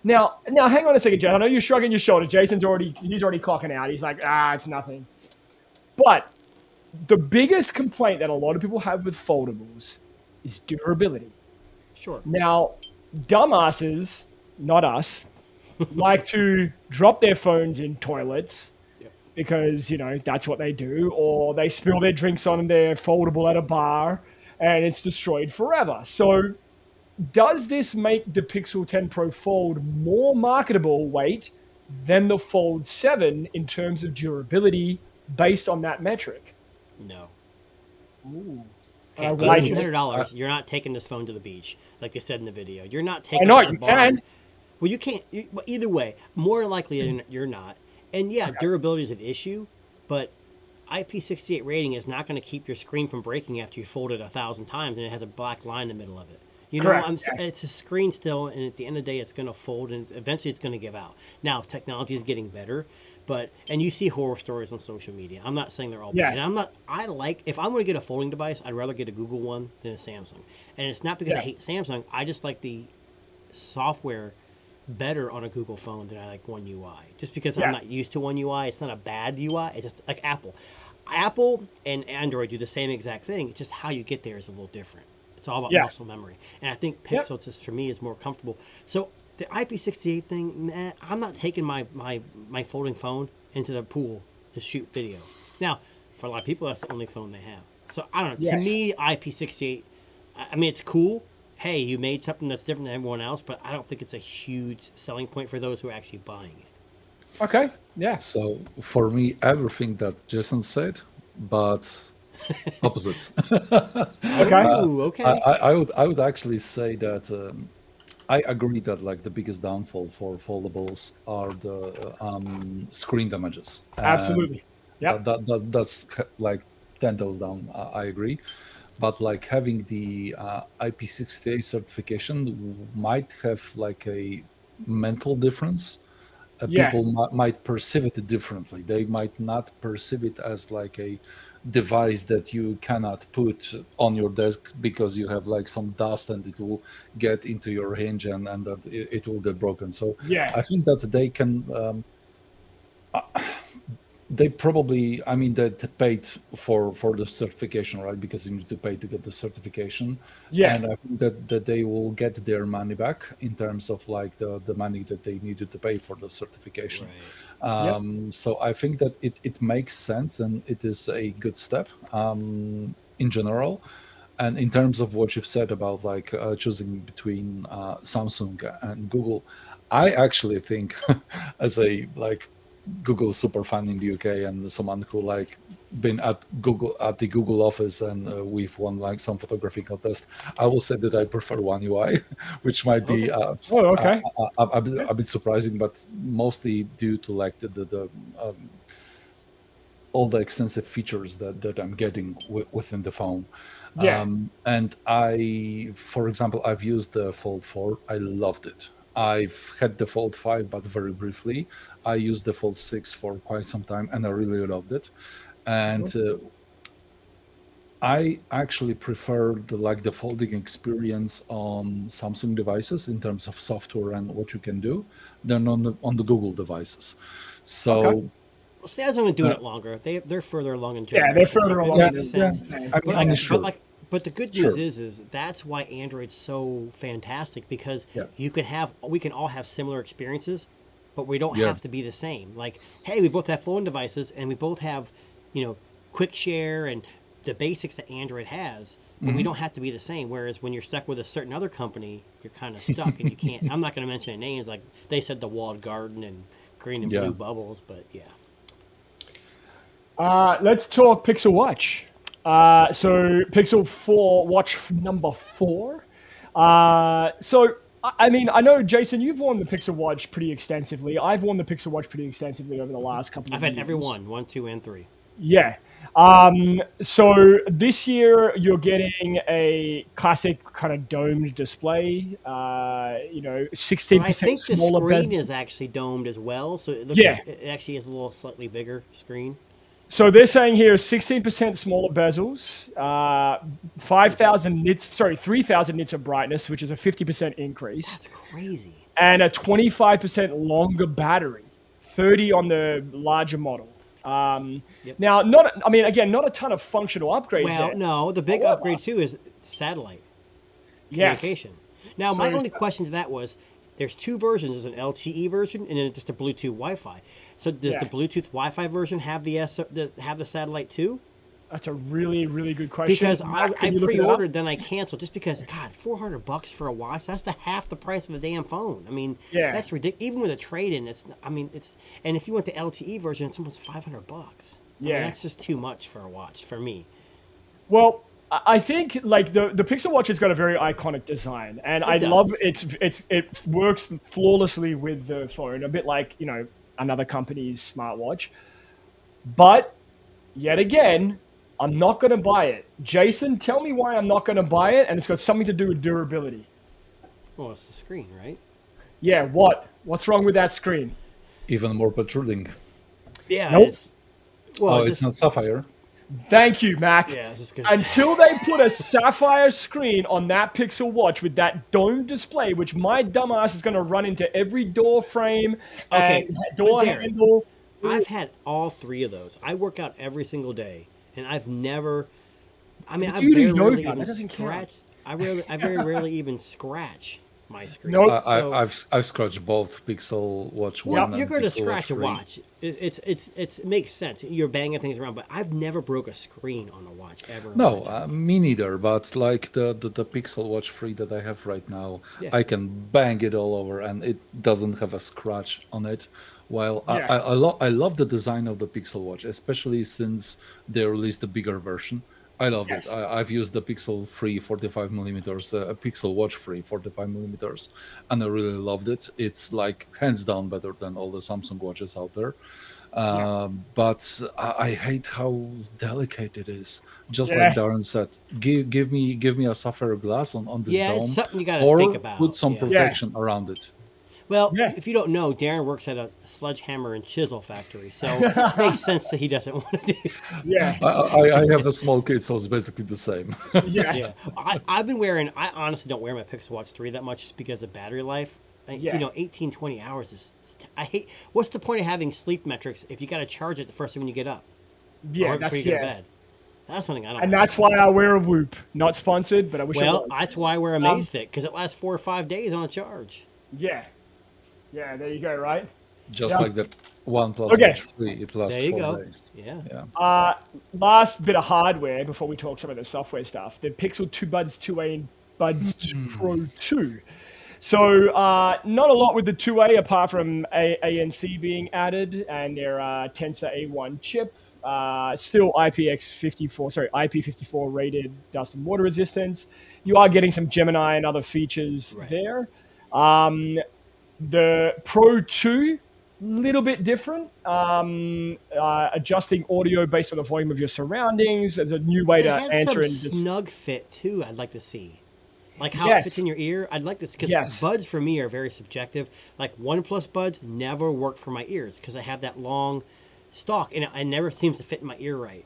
[SPEAKER 4] Now, hang on a second, Jason. I know you're shrugging your shoulder. Jason's already clocking out. He's like, it's nothing. But the biggest complaint that a lot of people have with foldables is durability.
[SPEAKER 5] Sure.
[SPEAKER 4] Now, dumbasses, not us, like to drop their phones in toilets because, that's what they do, or they spill their drinks on their foldable at a bar and it's destroyed forever. So does this make the Pixel 10 Pro Fold more marketable, than the Fold 7 in terms of durability based on that metric?
[SPEAKER 5] No.
[SPEAKER 4] Ooh.
[SPEAKER 5] Okay,
[SPEAKER 4] I like it.
[SPEAKER 5] $1,800. You're not taking this phone to the beach, like they said in the video. You're not taking.
[SPEAKER 4] I know
[SPEAKER 5] it to the
[SPEAKER 4] you
[SPEAKER 5] bar.
[SPEAKER 4] can.
[SPEAKER 5] Well, you can't. But either way, more likely you're not. And yeah, durability is an issue, but IP68 rating is not going to keep your screen from breaking after you fold it 1,000 times and it has a black line in the middle of it.
[SPEAKER 4] Correct.
[SPEAKER 5] It's a screen still, and at the end of the day, it's going to fold, and eventually it's going to give out. Now, technology is getting better, and you see horror stories on social media. I'm not saying they're all bad. And if I'm going to get a folding device, I'd rather get a Google one than a Samsung. And it's not because I hate Samsung. I just like the software better on a Google phone than I like One UI. Just because I'm not used to One UI, it's not a bad UI. It's just like Apple. Apple and Android do the same exact thing. It's just how you get there is a little different. It's all about muscle memory. And I think Pixel, just for me, is more comfortable. So the IP68 thing, I'm not taking my folding phone into the pool to shoot video. Now, for a lot of people, that's the only phone they have. So I don't know. To me, IP68, I mean, it's cool. Hey, you made something that's different than everyone else, but I don't think it's a huge selling point for those who are actually buying it.
[SPEAKER 4] Okay. Yeah.
[SPEAKER 8] So for me, everything that Jason said, but opposite.
[SPEAKER 4] Okay.
[SPEAKER 5] Okay.
[SPEAKER 8] I would actually say that I agree that like the biggest downfall for foldables are the screen damages.
[SPEAKER 4] Absolutely. Yeah.
[SPEAKER 8] That's like 10 toes down. I agree. but like having the IP68 certification might have like a mental difference.
[SPEAKER 4] Yeah.
[SPEAKER 8] People might perceive it differently. They might not perceive it as like a device that you cannot put on your desk because you have like some dust and it will get into your hinge and that it will get broken. So
[SPEAKER 4] Yeah.
[SPEAKER 8] I think that they can they probably, I mean, they paid for the certification, right? Because you need to pay to get the certification.
[SPEAKER 4] Yeah.
[SPEAKER 8] And I think that they will get their money back in terms of like the money that they needed to pay for the certification. So I think that it makes sense and it is a good step in general. And in terms of what you've said about like choosing between Samsung and Google, I actually think as a like Google super fan in the UK and someone who like been at the Google office and we've won like some photography contest, I will say that I prefer One UI, which might be a bit surprising, but mostly due to like the all the extensive features that I'm getting within the phone.
[SPEAKER 4] Yeah.
[SPEAKER 8] And I, for example, I've used the Fold 4. I loved it. I've had the Fold 5, but very briefly. I used the Fold 6 for quite some time, and I really loved it. And I actually prefer the folding experience on Samsung devices in terms of software and what you can do than on the Google devices. So.
[SPEAKER 5] Well, Samsung is doing it longer. They're further along in
[SPEAKER 4] Yeah, they're further along.
[SPEAKER 5] But the good news is that's why Android's so fantastic, because we can all have similar experiences, but we don't have to be the same. Like, hey, we both have phone devices and we both have, quick share and the basics that Android has, but we don't have to be the same. Whereas when you're stuck with a certain other company, you're kind of stuck and you can't. I'm not going to mention any names. Like they said, the walled garden and green and blue bubbles, but yeah.
[SPEAKER 4] Let's talk Pixel Watch. So Pixel 4 watch number 4. So I mean, I know, Jason, you've worn the Pixel Watch pretty extensively. I've worn the Pixel Watch pretty extensively over the last couple of years.
[SPEAKER 5] I've had every one, 2, and 3.
[SPEAKER 4] Yeah. So this year you're getting a classic kind of domed display. 16%
[SPEAKER 5] I think
[SPEAKER 4] smaller.
[SPEAKER 5] The screen is actually domed as well, so it looks like it actually is a little slightly bigger screen.
[SPEAKER 4] So they're saying here 16% smaller bezels, 3,000 nits of brightness, which is a 50% increase.
[SPEAKER 5] That's crazy.
[SPEAKER 4] And a 25% longer battery, 30 on the larger model. Now, not a ton of functional upgrades.
[SPEAKER 5] Well, no, the big upgrade too is satellite communication. Now, my only question to that was, there's 2 versions. There's an LTE version and then just a Bluetooth Wi-Fi. So does the Bluetooth Wi-Fi version have the satellite too?
[SPEAKER 4] That's a really, really good question.
[SPEAKER 5] Because I pre-ordered, then I canceled just because, God, $400 for a watch, that's half the price of a damn phone. I mean, that's ridiculous. Even with a trade-in, and if you want the LTE version, it's almost $500. Yeah. I mean, that's just too much for a watch for me.
[SPEAKER 4] Well, I think like the Pixel Watch has got a very iconic design, and I love it works flawlessly with the phone, a bit like, another company's smartwatch. But yet again, I'm not going to buy it. Jason, tell me why I'm not going to buy it, and it's got something to do with durability.
[SPEAKER 5] Well, it's the screen, right?
[SPEAKER 4] Yeah, what's wrong with that screen?
[SPEAKER 8] Even more protruding.
[SPEAKER 5] Yeah.
[SPEAKER 4] Nope.
[SPEAKER 8] It's not sapphire.
[SPEAKER 4] Thank you, Mac.
[SPEAKER 5] Yeah, this is good.
[SPEAKER 4] Until they put a sapphire screen on that Pixel Watch with that domed display, which my dumbass is going to run into every door frame and door handle.
[SPEAKER 5] I've had all 3 of those. I work out every single day, and I've never. I mean, I very rarely even scratch. I very rarely even scratch my screen.
[SPEAKER 8] Nope. I've scratched both Pixel Watch 1 and
[SPEAKER 5] you're going to
[SPEAKER 8] Pixel
[SPEAKER 5] scratch
[SPEAKER 8] Watch 3.
[SPEAKER 5] a watch. It makes sense. You're banging things around, but I've never broke a screen on a watch ever.
[SPEAKER 8] No, me neither. But like the Pixel Watch 3 that I have right now, I can bang it all over, and it doesn't have a scratch on it. While I love the design of the Pixel Watch, especially since they released the bigger version. I love
[SPEAKER 4] Yes.
[SPEAKER 8] it. I've used the Pixel 3 45 millimeters, a Pixel Watch 3 45 millimeters, and I really loved it. It's like hands down better than all the Samsung watches out there. But I hate how delicate it is. Just like Darren said, give me a sapphire glass on this
[SPEAKER 5] Yeah,
[SPEAKER 8] dome,
[SPEAKER 5] it's something you got to
[SPEAKER 8] or
[SPEAKER 5] think about.
[SPEAKER 8] put some
[SPEAKER 5] yeah.
[SPEAKER 8] protection around it.
[SPEAKER 5] Well,
[SPEAKER 4] Yeah.
[SPEAKER 5] if you don't know, Darren works at a sledgehammer and chisel factory, so it makes sense that he doesn't want to do.
[SPEAKER 4] Yeah.
[SPEAKER 8] I have a small kid, so it's basically the same.
[SPEAKER 4] Yeah.
[SPEAKER 5] Yeah, I've been wearing. I honestly don't wear my Pixel Watch 3 that much, just because of battery life.
[SPEAKER 4] Yeah.
[SPEAKER 5] You know, 18, 20 hours is. I hate. What's the point of having sleep metrics if you got to charge it the first thing when you get up?
[SPEAKER 4] Yeah,
[SPEAKER 5] or before
[SPEAKER 4] that's
[SPEAKER 5] you go to
[SPEAKER 4] yeah.
[SPEAKER 5] bed? That's something I don't.
[SPEAKER 4] And
[SPEAKER 5] like.
[SPEAKER 4] that's why I wear a Whoop. Not sponsored, but I wish I
[SPEAKER 5] Well,
[SPEAKER 4] was.
[SPEAKER 5] that's why I wear a Amazfit, because it lasts 4 or 5 days on a charge.
[SPEAKER 4] Yeah. Yeah, there you go, right?
[SPEAKER 8] Just
[SPEAKER 4] Yeah.
[SPEAKER 8] like the OnePlus
[SPEAKER 4] Okay.
[SPEAKER 8] Watch 3, it lasts
[SPEAKER 5] There you
[SPEAKER 8] 4
[SPEAKER 5] go.
[SPEAKER 8] days.
[SPEAKER 5] Yeah.
[SPEAKER 4] Last bit of hardware before we talk some of the software stuff. The Pixel 2 Buds 2A and Buds 2 Pro 2. So not a lot with the 2A apart from ANC being added and their Tensor A1 chip. Still IP54 rated dust and water resistance. You are getting some Gemini and other features there. The Pro 2, little bit different. Adjusting audio based on the volume of your surroundings. There's a new way
[SPEAKER 5] It
[SPEAKER 4] to
[SPEAKER 5] had
[SPEAKER 4] answer
[SPEAKER 5] some
[SPEAKER 4] and just
[SPEAKER 5] snug fit too. I'd like to see, like how it
[SPEAKER 4] Yes.
[SPEAKER 5] fits in your ear. I'd like this because
[SPEAKER 4] Yes.
[SPEAKER 5] buds for me are very subjective. Like OnePlus buds never work for my ears because I have that long stalk and it never seems to fit in my ear right.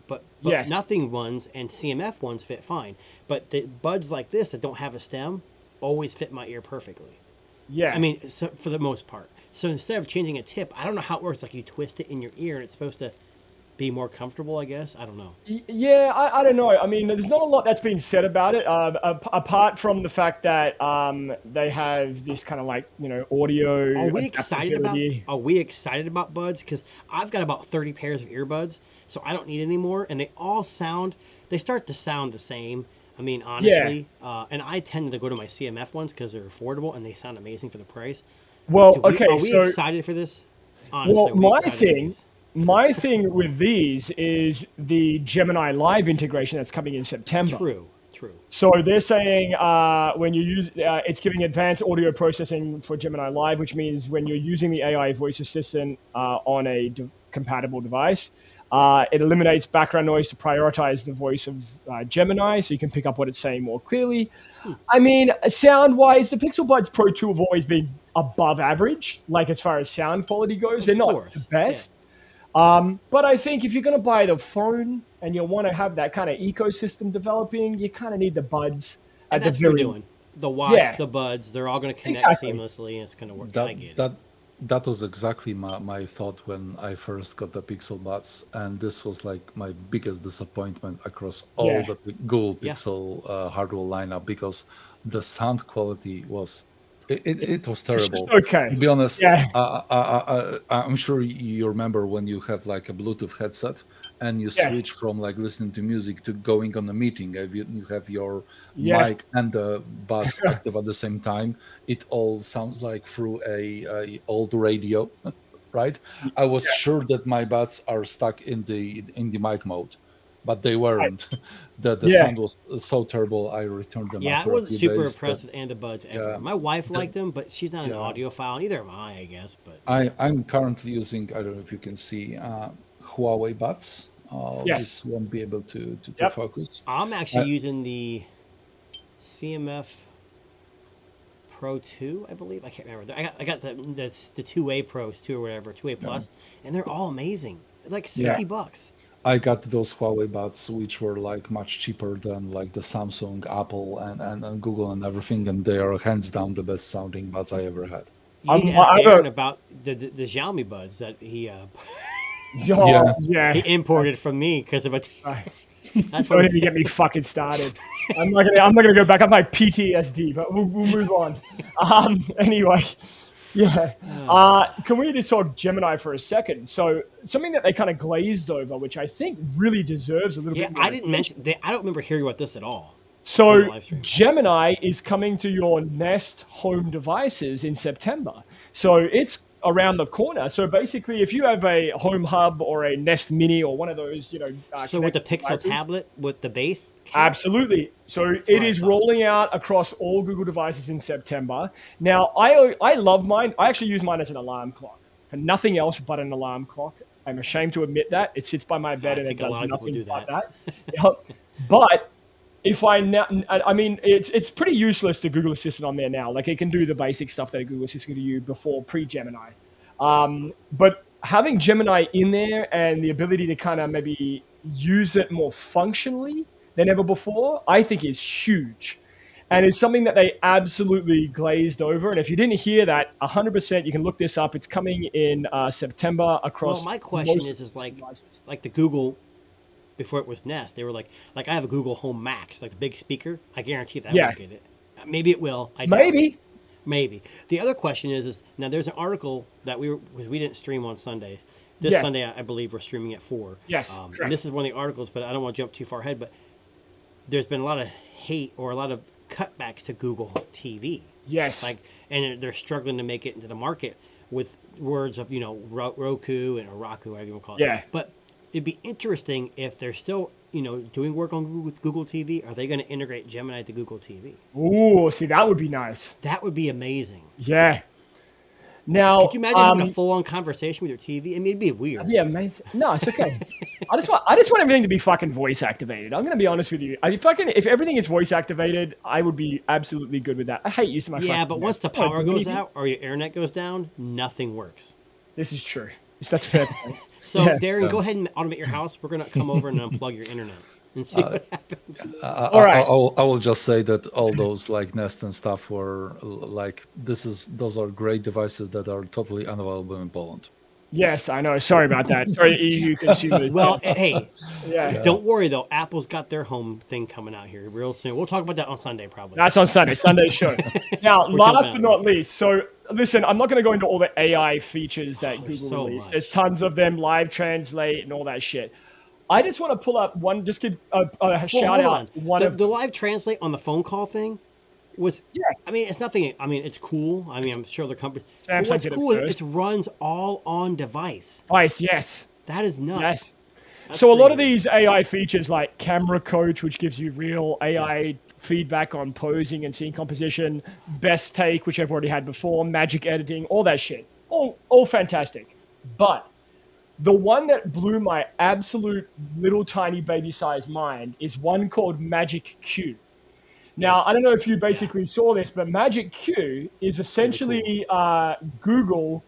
[SPEAKER 5] But
[SPEAKER 4] Yes.
[SPEAKER 5] Nothing ones and CMF ones fit fine. But the buds like this that don't have a stem always fit my ear perfectly.
[SPEAKER 4] yeah.
[SPEAKER 5] I mean, so, for the most part. So instead of changing a tip, I don't know how it works. Like you twist it in your ear and it's supposed to be more comfortable, I guess. I don't know.
[SPEAKER 4] Yeah, I don't know. I mean, there's not a lot that's been said about it, apart from the fact that they have this kind of like, audio.
[SPEAKER 5] Are we excited
[SPEAKER 4] adaptability.
[SPEAKER 5] about buds? Because I've got about 30 pairs of earbuds, so I don't need any more. And they all they start to sound the same. I mean, honestly. And I tend to go to my CMF ones because they're affordable and they sound amazing for the price.
[SPEAKER 4] Well,
[SPEAKER 5] Are
[SPEAKER 4] okay,
[SPEAKER 5] we
[SPEAKER 4] so
[SPEAKER 5] excited for this? Honestly,
[SPEAKER 4] well,
[SPEAKER 5] are we
[SPEAKER 4] my
[SPEAKER 5] excited for
[SPEAKER 4] thing,
[SPEAKER 5] this?
[SPEAKER 4] my thing with these is the Gemini Live integration that's coming in September.
[SPEAKER 5] True.
[SPEAKER 4] So they're saying when you use, it's giving advanced audio processing for Gemini Live, which means when you're using the AI voice assistant on a compatible device, it eliminates background noise to prioritize the voice of Gemini, so you can pick up what it's saying more clearly. I mean, sound-wise, the Pixel Buds Pro 2 have always been above average, like as far as sound quality goes. They're not the best. But I think if you're going to buy the phone and you want to have that kind of ecosystem developing, you kind of need the buds
[SPEAKER 5] And
[SPEAKER 4] at
[SPEAKER 5] that's
[SPEAKER 4] the
[SPEAKER 5] what
[SPEAKER 4] very
[SPEAKER 5] we're doing. The watch, the buds, they're all going to connect
[SPEAKER 4] Exactly.
[SPEAKER 5] seamlessly and it's going to work. I get it.
[SPEAKER 8] That was exactly my thought when I first got the Pixel Buds, and this was like my biggest disappointment across all
[SPEAKER 4] Yeah.
[SPEAKER 8] the Google
[SPEAKER 5] Yeah.
[SPEAKER 8] Pixel hardware lineup, because the sound quality was it was
[SPEAKER 4] It's
[SPEAKER 8] terrible.
[SPEAKER 4] just okay.
[SPEAKER 8] To be honest,
[SPEAKER 4] Yeah.
[SPEAKER 8] I'm sure you remember when you have like a Bluetooth headset and you
[SPEAKER 4] Yes.
[SPEAKER 8] switch from like listening to music to going on a meeting. If you have your
[SPEAKER 4] Yes.
[SPEAKER 8] mic and the buds active at the same time, it all sounds like through a old radio, right? I was sure that my buds are stuck in the mic mode, but they weren't. The
[SPEAKER 4] Yeah.
[SPEAKER 8] sound was so terrible. I returned them.
[SPEAKER 5] Yeah, I
[SPEAKER 8] after a
[SPEAKER 5] wasn't
[SPEAKER 8] few
[SPEAKER 5] super
[SPEAKER 8] days,
[SPEAKER 5] impressed
[SPEAKER 8] but-
[SPEAKER 5] with and the buds ever.
[SPEAKER 8] Yeah.
[SPEAKER 5] My wife liked them, but she's not an
[SPEAKER 8] Yeah.
[SPEAKER 5] audiophile. Neither am I guess. But
[SPEAKER 8] I'm currently using, I don't know if you can see, Huawei buds.
[SPEAKER 4] Yes.
[SPEAKER 8] This won't be able to
[SPEAKER 4] Yep.
[SPEAKER 8] focus.
[SPEAKER 5] I'm actually
[SPEAKER 8] Uh,
[SPEAKER 5] using the CMF Pro 2, I believe. I can't remember. I got the 2A Pros 2 or whatever, 2A Plus, and they're all amazing. They're like $60.
[SPEAKER 8] I got those Huawei buds, which were like much cheaper than like the Samsung, Apple, and Google and everything, and they are hands down the best sounding buds I ever had.
[SPEAKER 5] You need to
[SPEAKER 4] I
[SPEAKER 5] ask
[SPEAKER 4] have a-
[SPEAKER 5] Darren about the Xiaomi buds that he
[SPEAKER 4] Oh, yeah.
[SPEAKER 5] he imported from me because of a. That's
[SPEAKER 4] Don't
[SPEAKER 5] what
[SPEAKER 4] even get me fucking started. I'm not gonna go back. I'm like PTSD, but we'll move on. Anyway, yeah. Can we just talk Gemini for a second? So something that they kind of glazed over, which I think really deserves a little
[SPEAKER 5] Yeah,
[SPEAKER 4] bit more
[SPEAKER 5] I didn't mention. I don't remember hearing about this at all. on the
[SPEAKER 4] So
[SPEAKER 5] live stream.
[SPEAKER 4] Gemini is coming to your Nest home devices in September. So it's around the corner. So basically, if you have a Home Hub or a Nest Mini or one of those,
[SPEAKER 5] So with the
[SPEAKER 4] connected
[SPEAKER 5] Pixel
[SPEAKER 4] devices-
[SPEAKER 5] tablet with the base?
[SPEAKER 4] Absolutely. So it
[SPEAKER 5] what I
[SPEAKER 4] is
[SPEAKER 5] thought.
[SPEAKER 4] rolling out across all Google devices in September. Now, I love mine. I actually use mine as an alarm clock for nothing else but an alarm clock. I'm ashamed to admit that. It sits by my bed and it
[SPEAKER 5] think a
[SPEAKER 4] does
[SPEAKER 5] lot of people
[SPEAKER 4] nothing
[SPEAKER 5] do
[SPEAKER 4] but
[SPEAKER 5] that.
[SPEAKER 4] that. Yep. But if I now, I mean, it's pretty useless to Google Assistant on there now. Like it can do the basic stuff that Google Assistant could do before pre-Gemini. But having Gemini in there and the ability to kind of maybe use it more functionally than ever before, I think is huge. And it's something that they absolutely glazed over. And if you didn't hear that, 100%, you can look this up. It's coming in September across.
[SPEAKER 5] Well, my question
[SPEAKER 4] most
[SPEAKER 5] is like
[SPEAKER 4] devices.
[SPEAKER 5] the Google, before it was Nest, they were like I have a Google Home Max, like the big speaker. I guarantee that
[SPEAKER 4] Yeah.
[SPEAKER 5] won't get it. Maybe it will. I doubt
[SPEAKER 4] Maybe.
[SPEAKER 5] it. Maybe. The other question is now there's an article that because we didn't stream on Sunday. This
[SPEAKER 4] Yeah.
[SPEAKER 5] Sunday, I believe we're streaming at 4.
[SPEAKER 4] Yes,
[SPEAKER 5] And
[SPEAKER 4] correct.
[SPEAKER 5] this is one of the articles, but I don't want to jump too far ahead. But there's been a lot of hate or a lot of cutbacks to Google TV.
[SPEAKER 4] Yes.
[SPEAKER 5] And they're struggling to make it into the market with words of Roku and Roku, whatever you want to call it.
[SPEAKER 4] Yeah.
[SPEAKER 5] But it'd be interesting if they're still doing work on Google TV. Are they going to integrate Gemini to Google TV?
[SPEAKER 4] Ooh, see, that would be nice.
[SPEAKER 5] That would be amazing.
[SPEAKER 4] Yeah. Now,
[SPEAKER 5] Could you imagine having a full-on conversation with your TV? I mean, it'd be weird.
[SPEAKER 4] that'd be amazing. No, it's okay. I just want everything to be fucking voice activated. I'm gonna be honest with you. If everything is voice activated, I would be absolutely good with that. I hate using my
[SPEAKER 5] Yeah,
[SPEAKER 4] fucking
[SPEAKER 5] but once the
[SPEAKER 4] mouse. I don't
[SPEAKER 5] power
[SPEAKER 4] do
[SPEAKER 5] goes
[SPEAKER 4] anything.
[SPEAKER 5] out or your internet goes down, nothing works.
[SPEAKER 4] This is true. That's a fair point.
[SPEAKER 5] So,
[SPEAKER 4] Yeah.
[SPEAKER 5] Darren, go ahead and automate your house. We're going to come over and unplug your internet and see what happens.
[SPEAKER 4] All right.
[SPEAKER 8] I will just say that all those like Nest and stuff were like those are great devices that are totally unavailable in Poland.
[SPEAKER 4] Yes, I know. Sorry about that. Sorry, EU consumers.
[SPEAKER 5] Well, hey,
[SPEAKER 4] yeah.
[SPEAKER 5] don't worry, though. Apple's got their home thing coming out here real soon. We'll talk about that on Sunday, probably.
[SPEAKER 4] That's on Sunday. Sunday show. Now,
[SPEAKER 5] We're
[SPEAKER 4] last
[SPEAKER 5] jumping
[SPEAKER 4] but
[SPEAKER 5] out.
[SPEAKER 4] not least, so listen, I'm not going to go into all the AI features that
[SPEAKER 5] there's
[SPEAKER 4] Google
[SPEAKER 5] so
[SPEAKER 4] released.
[SPEAKER 5] much.
[SPEAKER 4] There's tons of them, live translate and all that shit. I just want to pull up one, just give a
[SPEAKER 5] Well,
[SPEAKER 4] shout
[SPEAKER 5] hold
[SPEAKER 4] out.
[SPEAKER 5] on.
[SPEAKER 4] One
[SPEAKER 5] the,
[SPEAKER 4] of
[SPEAKER 5] the live translate on the phone call thing was,
[SPEAKER 4] Yeah.
[SPEAKER 5] I mean, it's nothing. I mean, it's cool. I mean, I'm sure the company.
[SPEAKER 4] Samsung
[SPEAKER 5] But what's
[SPEAKER 4] did it
[SPEAKER 5] cool is
[SPEAKER 4] first.
[SPEAKER 5] it runs all on device.
[SPEAKER 4] Vice, yes.
[SPEAKER 5] That is nuts.
[SPEAKER 4] Yes.
[SPEAKER 5] That's
[SPEAKER 4] So a lot of
[SPEAKER 5] crazy.
[SPEAKER 4] these AI features like Camera Coach, which gives you real AI feedback on posing and scene composition, Best Take, which I've already had before, Magic Editing, all that shit. All fantastic. But the one that blew my absolute little tiny baby-sized mind is one called Magic Q. Now, I don't know if you basically saw this, but Magic Q is essentially Google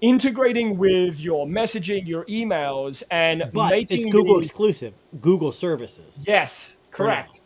[SPEAKER 4] integrating with your messaging, your emails, and
[SPEAKER 5] But
[SPEAKER 4] making
[SPEAKER 5] it's Google
[SPEAKER 4] these-
[SPEAKER 5] exclusive. Google services.
[SPEAKER 4] Yes, correct.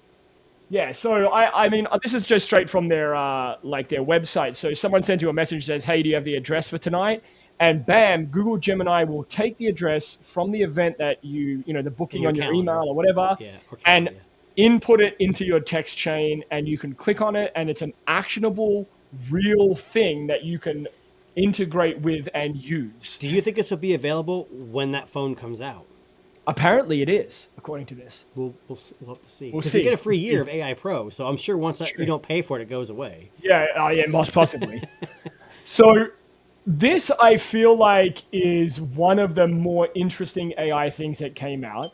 [SPEAKER 4] Yeah, so I mean, this is just straight from their their website. So someone sends you a message says, "Hey, do you have the address for tonight?" And bam, Google Gemini will take the address from the event that the booking
[SPEAKER 5] your
[SPEAKER 4] on your
[SPEAKER 5] calendar.
[SPEAKER 4] email or whatever,
[SPEAKER 5] Yeah. Or
[SPEAKER 4] and
[SPEAKER 5] calendar.
[SPEAKER 4] input it into your text chain, and you can click on it, and it's an actionable, real thing that you can integrate with and use.
[SPEAKER 5] Do you think this will be available when that phone comes out?
[SPEAKER 4] Apparently, it is, according to this.
[SPEAKER 5] We'll have to see.
[SPEAKER 4] We'll
[SPEAKER 5] 'Cause
[SPEAKER 4] see.
[SPEAKER 5] you get a free year of AI Pro, so I'm sure once
[SPEAKER 4] Sure.
[SPEAKER 5] you don't pay for it, it goes away.
[SPEAKER 4] Yeah, most possibly. So this, I feel like, is one of the more interesting AI things that came out.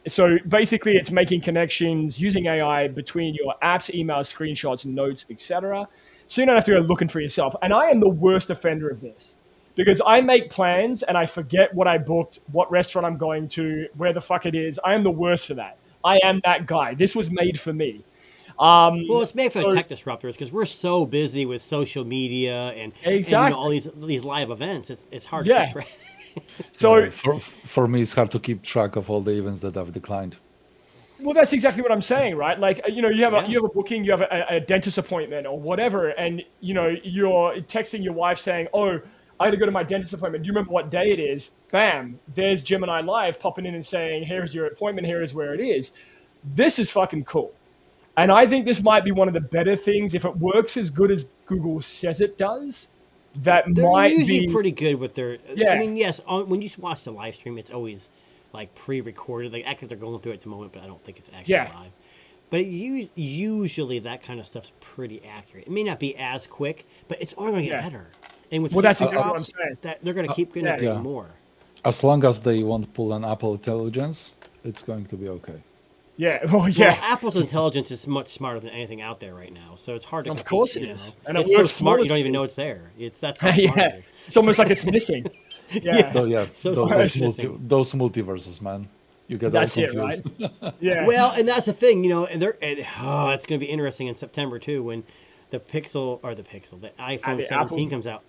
[SPEAKER 4] So basically, it's making connections using AI between your apps, emails, screenshots, notes, etc. So you don't have to go looking for yourself. And I am the worst offender of this because I make plans and I forget what I booked, what restaurant I'm going to, where the fuck it is. I am the worst for that. I am that guy. This was made for me.
[SPEAKER 5] Well, it's made for
[SPEAKER 4] so-
[SPEAKER 5] the tech disruptors because we're so busy with social media and
[SPEAKER 4] Exactly.
[SPEAKER 5] all these live events. It's hard
[SPEAKER 4] Yeah.
[SPEAKER 5] to keep track.
[SPEAKER 4] So
[SPEAKER 8] For me, it's hard to keep track of all the events that I've declined.
[SPEAKER 4] well, that's exactly what I'm saying, right? Like, you have
[SPEAKER 5] Yeah.
[SPEAKER 4] you have a booking, you have a dentist appointment or whatever, and you're texting your wife saying, "Oh, I got to go to my dentist appointment. Do you remember what day it is?" Bam, there's Gemini Live popping in and saying, "Here's your appointment. Here is where it is." This is fucking cool, and I think this might be one of the better things if it works as good as Google says it does. That
[SPEAKER 5] They're
[SPEAKER 4] might
[SPEAKER 5] usually
[SPEAKER 4] be
[SPEAKER 5] pretty good with their.
[SPEAKER 4] Yeah.
[SPEAKER 5] I mean, yes, when you watch the live stream, it's always like pre-recorded. Like actually, they're going through it at the moment, but I don't think it's actually
[SPEAKER 4] Yeah.
[SPEAKER 5] live. But usually that kind of stuff's pretty accurate. It may not be as quick, but it's only going to get
[SPEAKER 4] Yeah.
[SPEAKER 5] better. And with
[SPEAKER 4] Well, that's
[SPEAKER 5] Pixel
[SPEAKER 4] exactly what I'm
[SPEAKER 5] Pops,
[SPEAKER 4] saying.
[SPEAKER 5] that they're going to keep innovating
[SPEAKER 8] yeah.
[SPEAKER 5] more.
[SPEAKER 8] As long as they won't pull an Apple Intelligence, it's going to be okay.
[SPEAKER 4] Yeah, well,
[SPEAKER 5] Well,
[SPEAKER 4] yeah.
[SPEAKER 5] Apple's intelligence is much smarter than anything out there right now, so it's hard to.
[SPEAKER 4] Of
[SPEAKER 5] compete,
[SPEAKER 4] course it
[SPEAKER 5] you
[SPEAKER 4] is.
[SPEAKER 5] know.
[SPEAKER 4] And it
[SPEAKER 5] It's so
[SPEAKER 4] works
[SPEAKER 5] smart you don't
[SPEAKER 4] flawlessly.
[SPEAKER 5] even know it's there. That's how smart
[SPEAKER 4] Yeah,
[SPEAKER 5] it is.
[SPEAKER 4] it's almost like it's missing. Yeah,
[SPEAKER 8] So yeah,
[SPEAKER 5] So
[SPEAKER 8] those,
[SPEAKER 5] smart.
[SPEAKER 8] those multiverses, man. You get
[SPEAKER 4] that's
[SPEAKER 8] all
[SPEAKER 4] it, right?
[SPEAKER 8] confused.
[SPEAKER 4] Yeah.
[SPEAKER 5] Well, and that's the thing, you know, and it's going to be interesting in September too when the iPhone
[SPEAKER 4] the
[SPEAKER 5] 17
[SPEAKER 4] Apple-
[SPEAKER 5] comes out.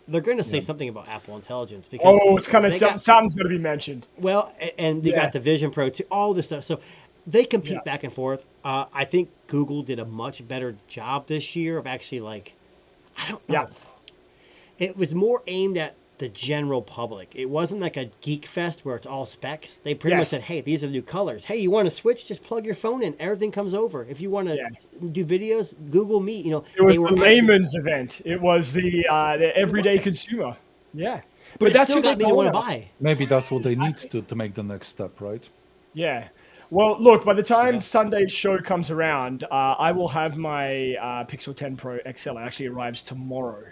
[SPEAKER 5] They're going to say something about Apple Intelligence because
[SPEAKER 4] Oh, it's kind of
[SPEAKER 5] they got-
[SPEAKER 4] something's going to be mentioned.
[SPEAKER 5] well, and they
[SPEAKER 4] Yeah.
[SPEAKER 5] got the Vision Pro too, all this stuff. So they compete
[SPEAKER 4] Yeah.
[SPEAKER 5] back and forth. I think Google did a much better job this year of actually I don't know.
[SPEAKER 4] Yeah.
[SPEAKER 5] It was more aimed at the general public. It wasn't like a geek fest where it's all specs. They pretty much
[SPEAKER 4] Yes.
[SPEAKER 5] said, "Hey, these are the new colors. Hey, you want to switch? Just plug your phone in. Everything comes over. If you want to
[SPEAKER 4] Yeah.
[SPEAKER 5] do videos, Google Meet." You know,
[SPEAKER 4] It was
[SPEAKER 5] they were
[SPEAKER 4] the
[SPEAKER 5] actually-
[SPEAKER 4] layman's event. It was the everyday consumer. Yeah,
[SPEAKER 5] but
[SPEAKER 4] that's
[SPEAKER 5] still
[SPEAKER 4] who they
[SPEAKER 5] got me to want to
[SPEAKER 4] want.
[SPEAKER 5] buy.
[SPEAKER 8] Maybe that's what they need to make the next step, right?
[SPEAKER 4] Yeah. Well, look, by the time Sunday's show comes around, I will have my Pixel 10 Pro XL. It actually arrives tomorrow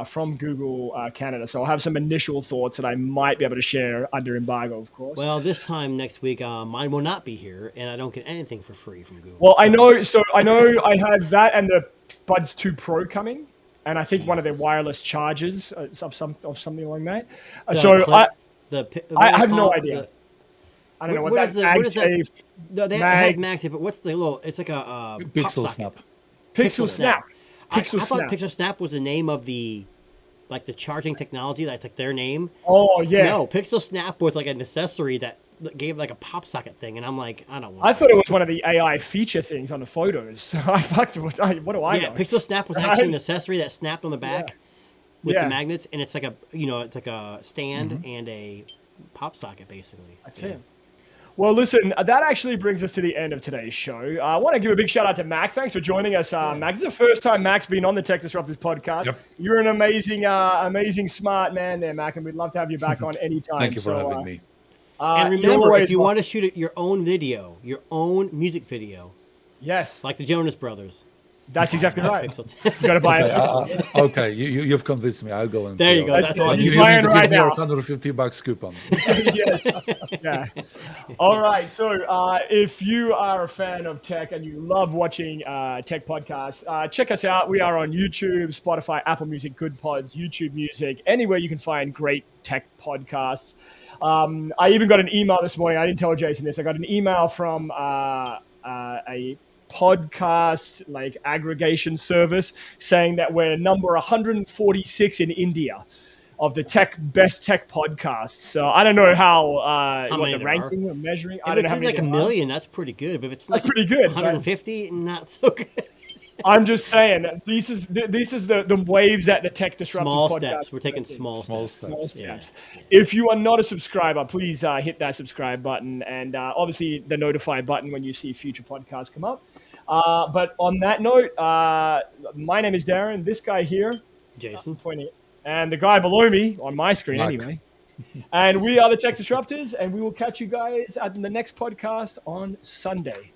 [SPEAKER 4] from Google Canada. So I'll have some initial thoughts that I might be able to share under embargo, of course.
[SPEAKER 5] Well, this time next week, mine will not be here, and I don't get anything for free from Google.
[SPEAKER 4] Well, I know I have that and the Buds 2 Pro coming, and I think one of their wireless chargers of something along that. I have no idea. I don't know what that MagSafe.
[SPEAKER 5] No, they
[SPEAKER 4] Mag-
[SPEAKER 5] have MagSafe, but what's the little? It's like a
[SPEAKER 8] Pixel
[SPEAKER 5] pop socket.
[SPEAKER 8] Snap.
[SPEAKER 4] Pixel Snap.
[SPEAKER 5] I
[SPEAKER 4] Pixel
[SPEAKER 5] thought
[SPEAKER 4] Snap.
[SPEAKER 5] Pixel Snap was the name of the charging technology. That's like their name.
[SPEAKER 4] Oh yeah.
[SPEAKER 5] No, Pixel Snap was like an accessory that gave like a pop socket thing, and I'm like, I don't want.
[SPEAKER 4] I thought it was one of the AI feature things on the photos. So I fucked with. What do I know?
[SPEAKER 5] Pixel Snap was actually an accessory that snapped on the back with
[SPEAKER 4] Yeah.
[SPEAKER 5] the magnets, and it's like a stand and a pop socket basically.
[SPEAKER 4] That's it. Well, listen, that actually brings us to the end of today's show. I want to give a big shout out to Mac. Thanks for joining us, Mac. This is the first time Mac's been on the Tech Disruptors podcast.
[SPEAKER 8] Yep.
[SPEAKER 4] You're an amazing, smart man there, Mac, and we'd love to have you back on anytime.
[SPEAKER 8] Thank you for having me.
[SPEAKER 5] And
[SPEAKER 4] you're
[SPEAKER 5] remember,
[SPEAKER 4] always
[SPEAKER 5] if you
[SPEAKER 4] welcome.
[SPEAKER 5] want to shoot your own video, your own music video,
[SPEAKER 4] Yes,
[SPEAKER 5] like the Jonas Brothers,
[SPEAKER 4] that's exactly right.
[SPEAKER 5] Pixel.
[SPEAKER 4] You got to buy it.
[SPEAKER 8] Okay, you've convinced me. I'll go and
[SPEAKER 5] There you go.
[SPEAKER 8] pre-order.
[SPEAKER 5] That's
[SPEAKER 4] all.
[SPEAKER 8] And
[SPEAKER 4] He's
[SPEAKER 8] you
[SPEAKER 4] buying
[SPEAKER 8] need to
[SPEAKER 4] right
[SPEAKER 8] give me your
[SPEAKER 4] now.
[SPEAKER 8] $150 coupon.
[SPEAKER 4] Yes. Yeah. All right. So if you are a fan of tech and you love watching tech podcasts, check us out. We are on YouTube, Spotify, Apple Music, Good Pods, YouTube Music, anywhere you can find great tech podcasts. I even got an email this morning. I didn't tell Jason this. I got an email from a podcast aggregation service saying that we're number 146 in India of the best tech podcasts. So I don't know how what
[SPEAKER 5] many
[SPEAKER 4] the
[SPEAKER 5] there
[SPEAKER 4] ranking or measuring. I
[SPEAKER 5] If
[SPEAKER 4] don't know
[SPEAKER 5] it's
[SPEAKER 4] how
[SPEAKER 5] in
[SPEAKER 4] many
[SPEAKER 5] like a
[SPEAKER 4] there are.
[SPEAKER 5] million, that's pretty good. But if it's
[SPEAKER 4] That's
[SPEAKER 5] like
[SPEAKER 4] pretty good, but-
[SPEAKER 5] 150, not so good.
[SPEAKER 4] I'm just saying this is the waves that the Tech Disruptors
[SPEAKER 5] Small
[SPEAKER 4] podcast.
[SPEAKER 5] steps. We're taking
[SPEAKER 4] is.
[SPEAKER 5] small
[SPEAKER 8] Small
[SPEAKER 5] steps.
[SPEAKER 4] Small
[SPEAKER 8] steps.
[SPEAKER 4] steps. If you are not a subscriber, please hit that subscribe button and obviously the notify button when you see future podcasts come up. But on that note, my name is Darren. This guy here,
[SPEAKER 5] Jason.
[SPEAKER 4] pointing, and the guy below me on my screen
[SPEAKER 8] Mike.
[SPEAKER 4] anyway. And we are the Tech Disruptors, and we will catch you guys at the next podcast on Sunday.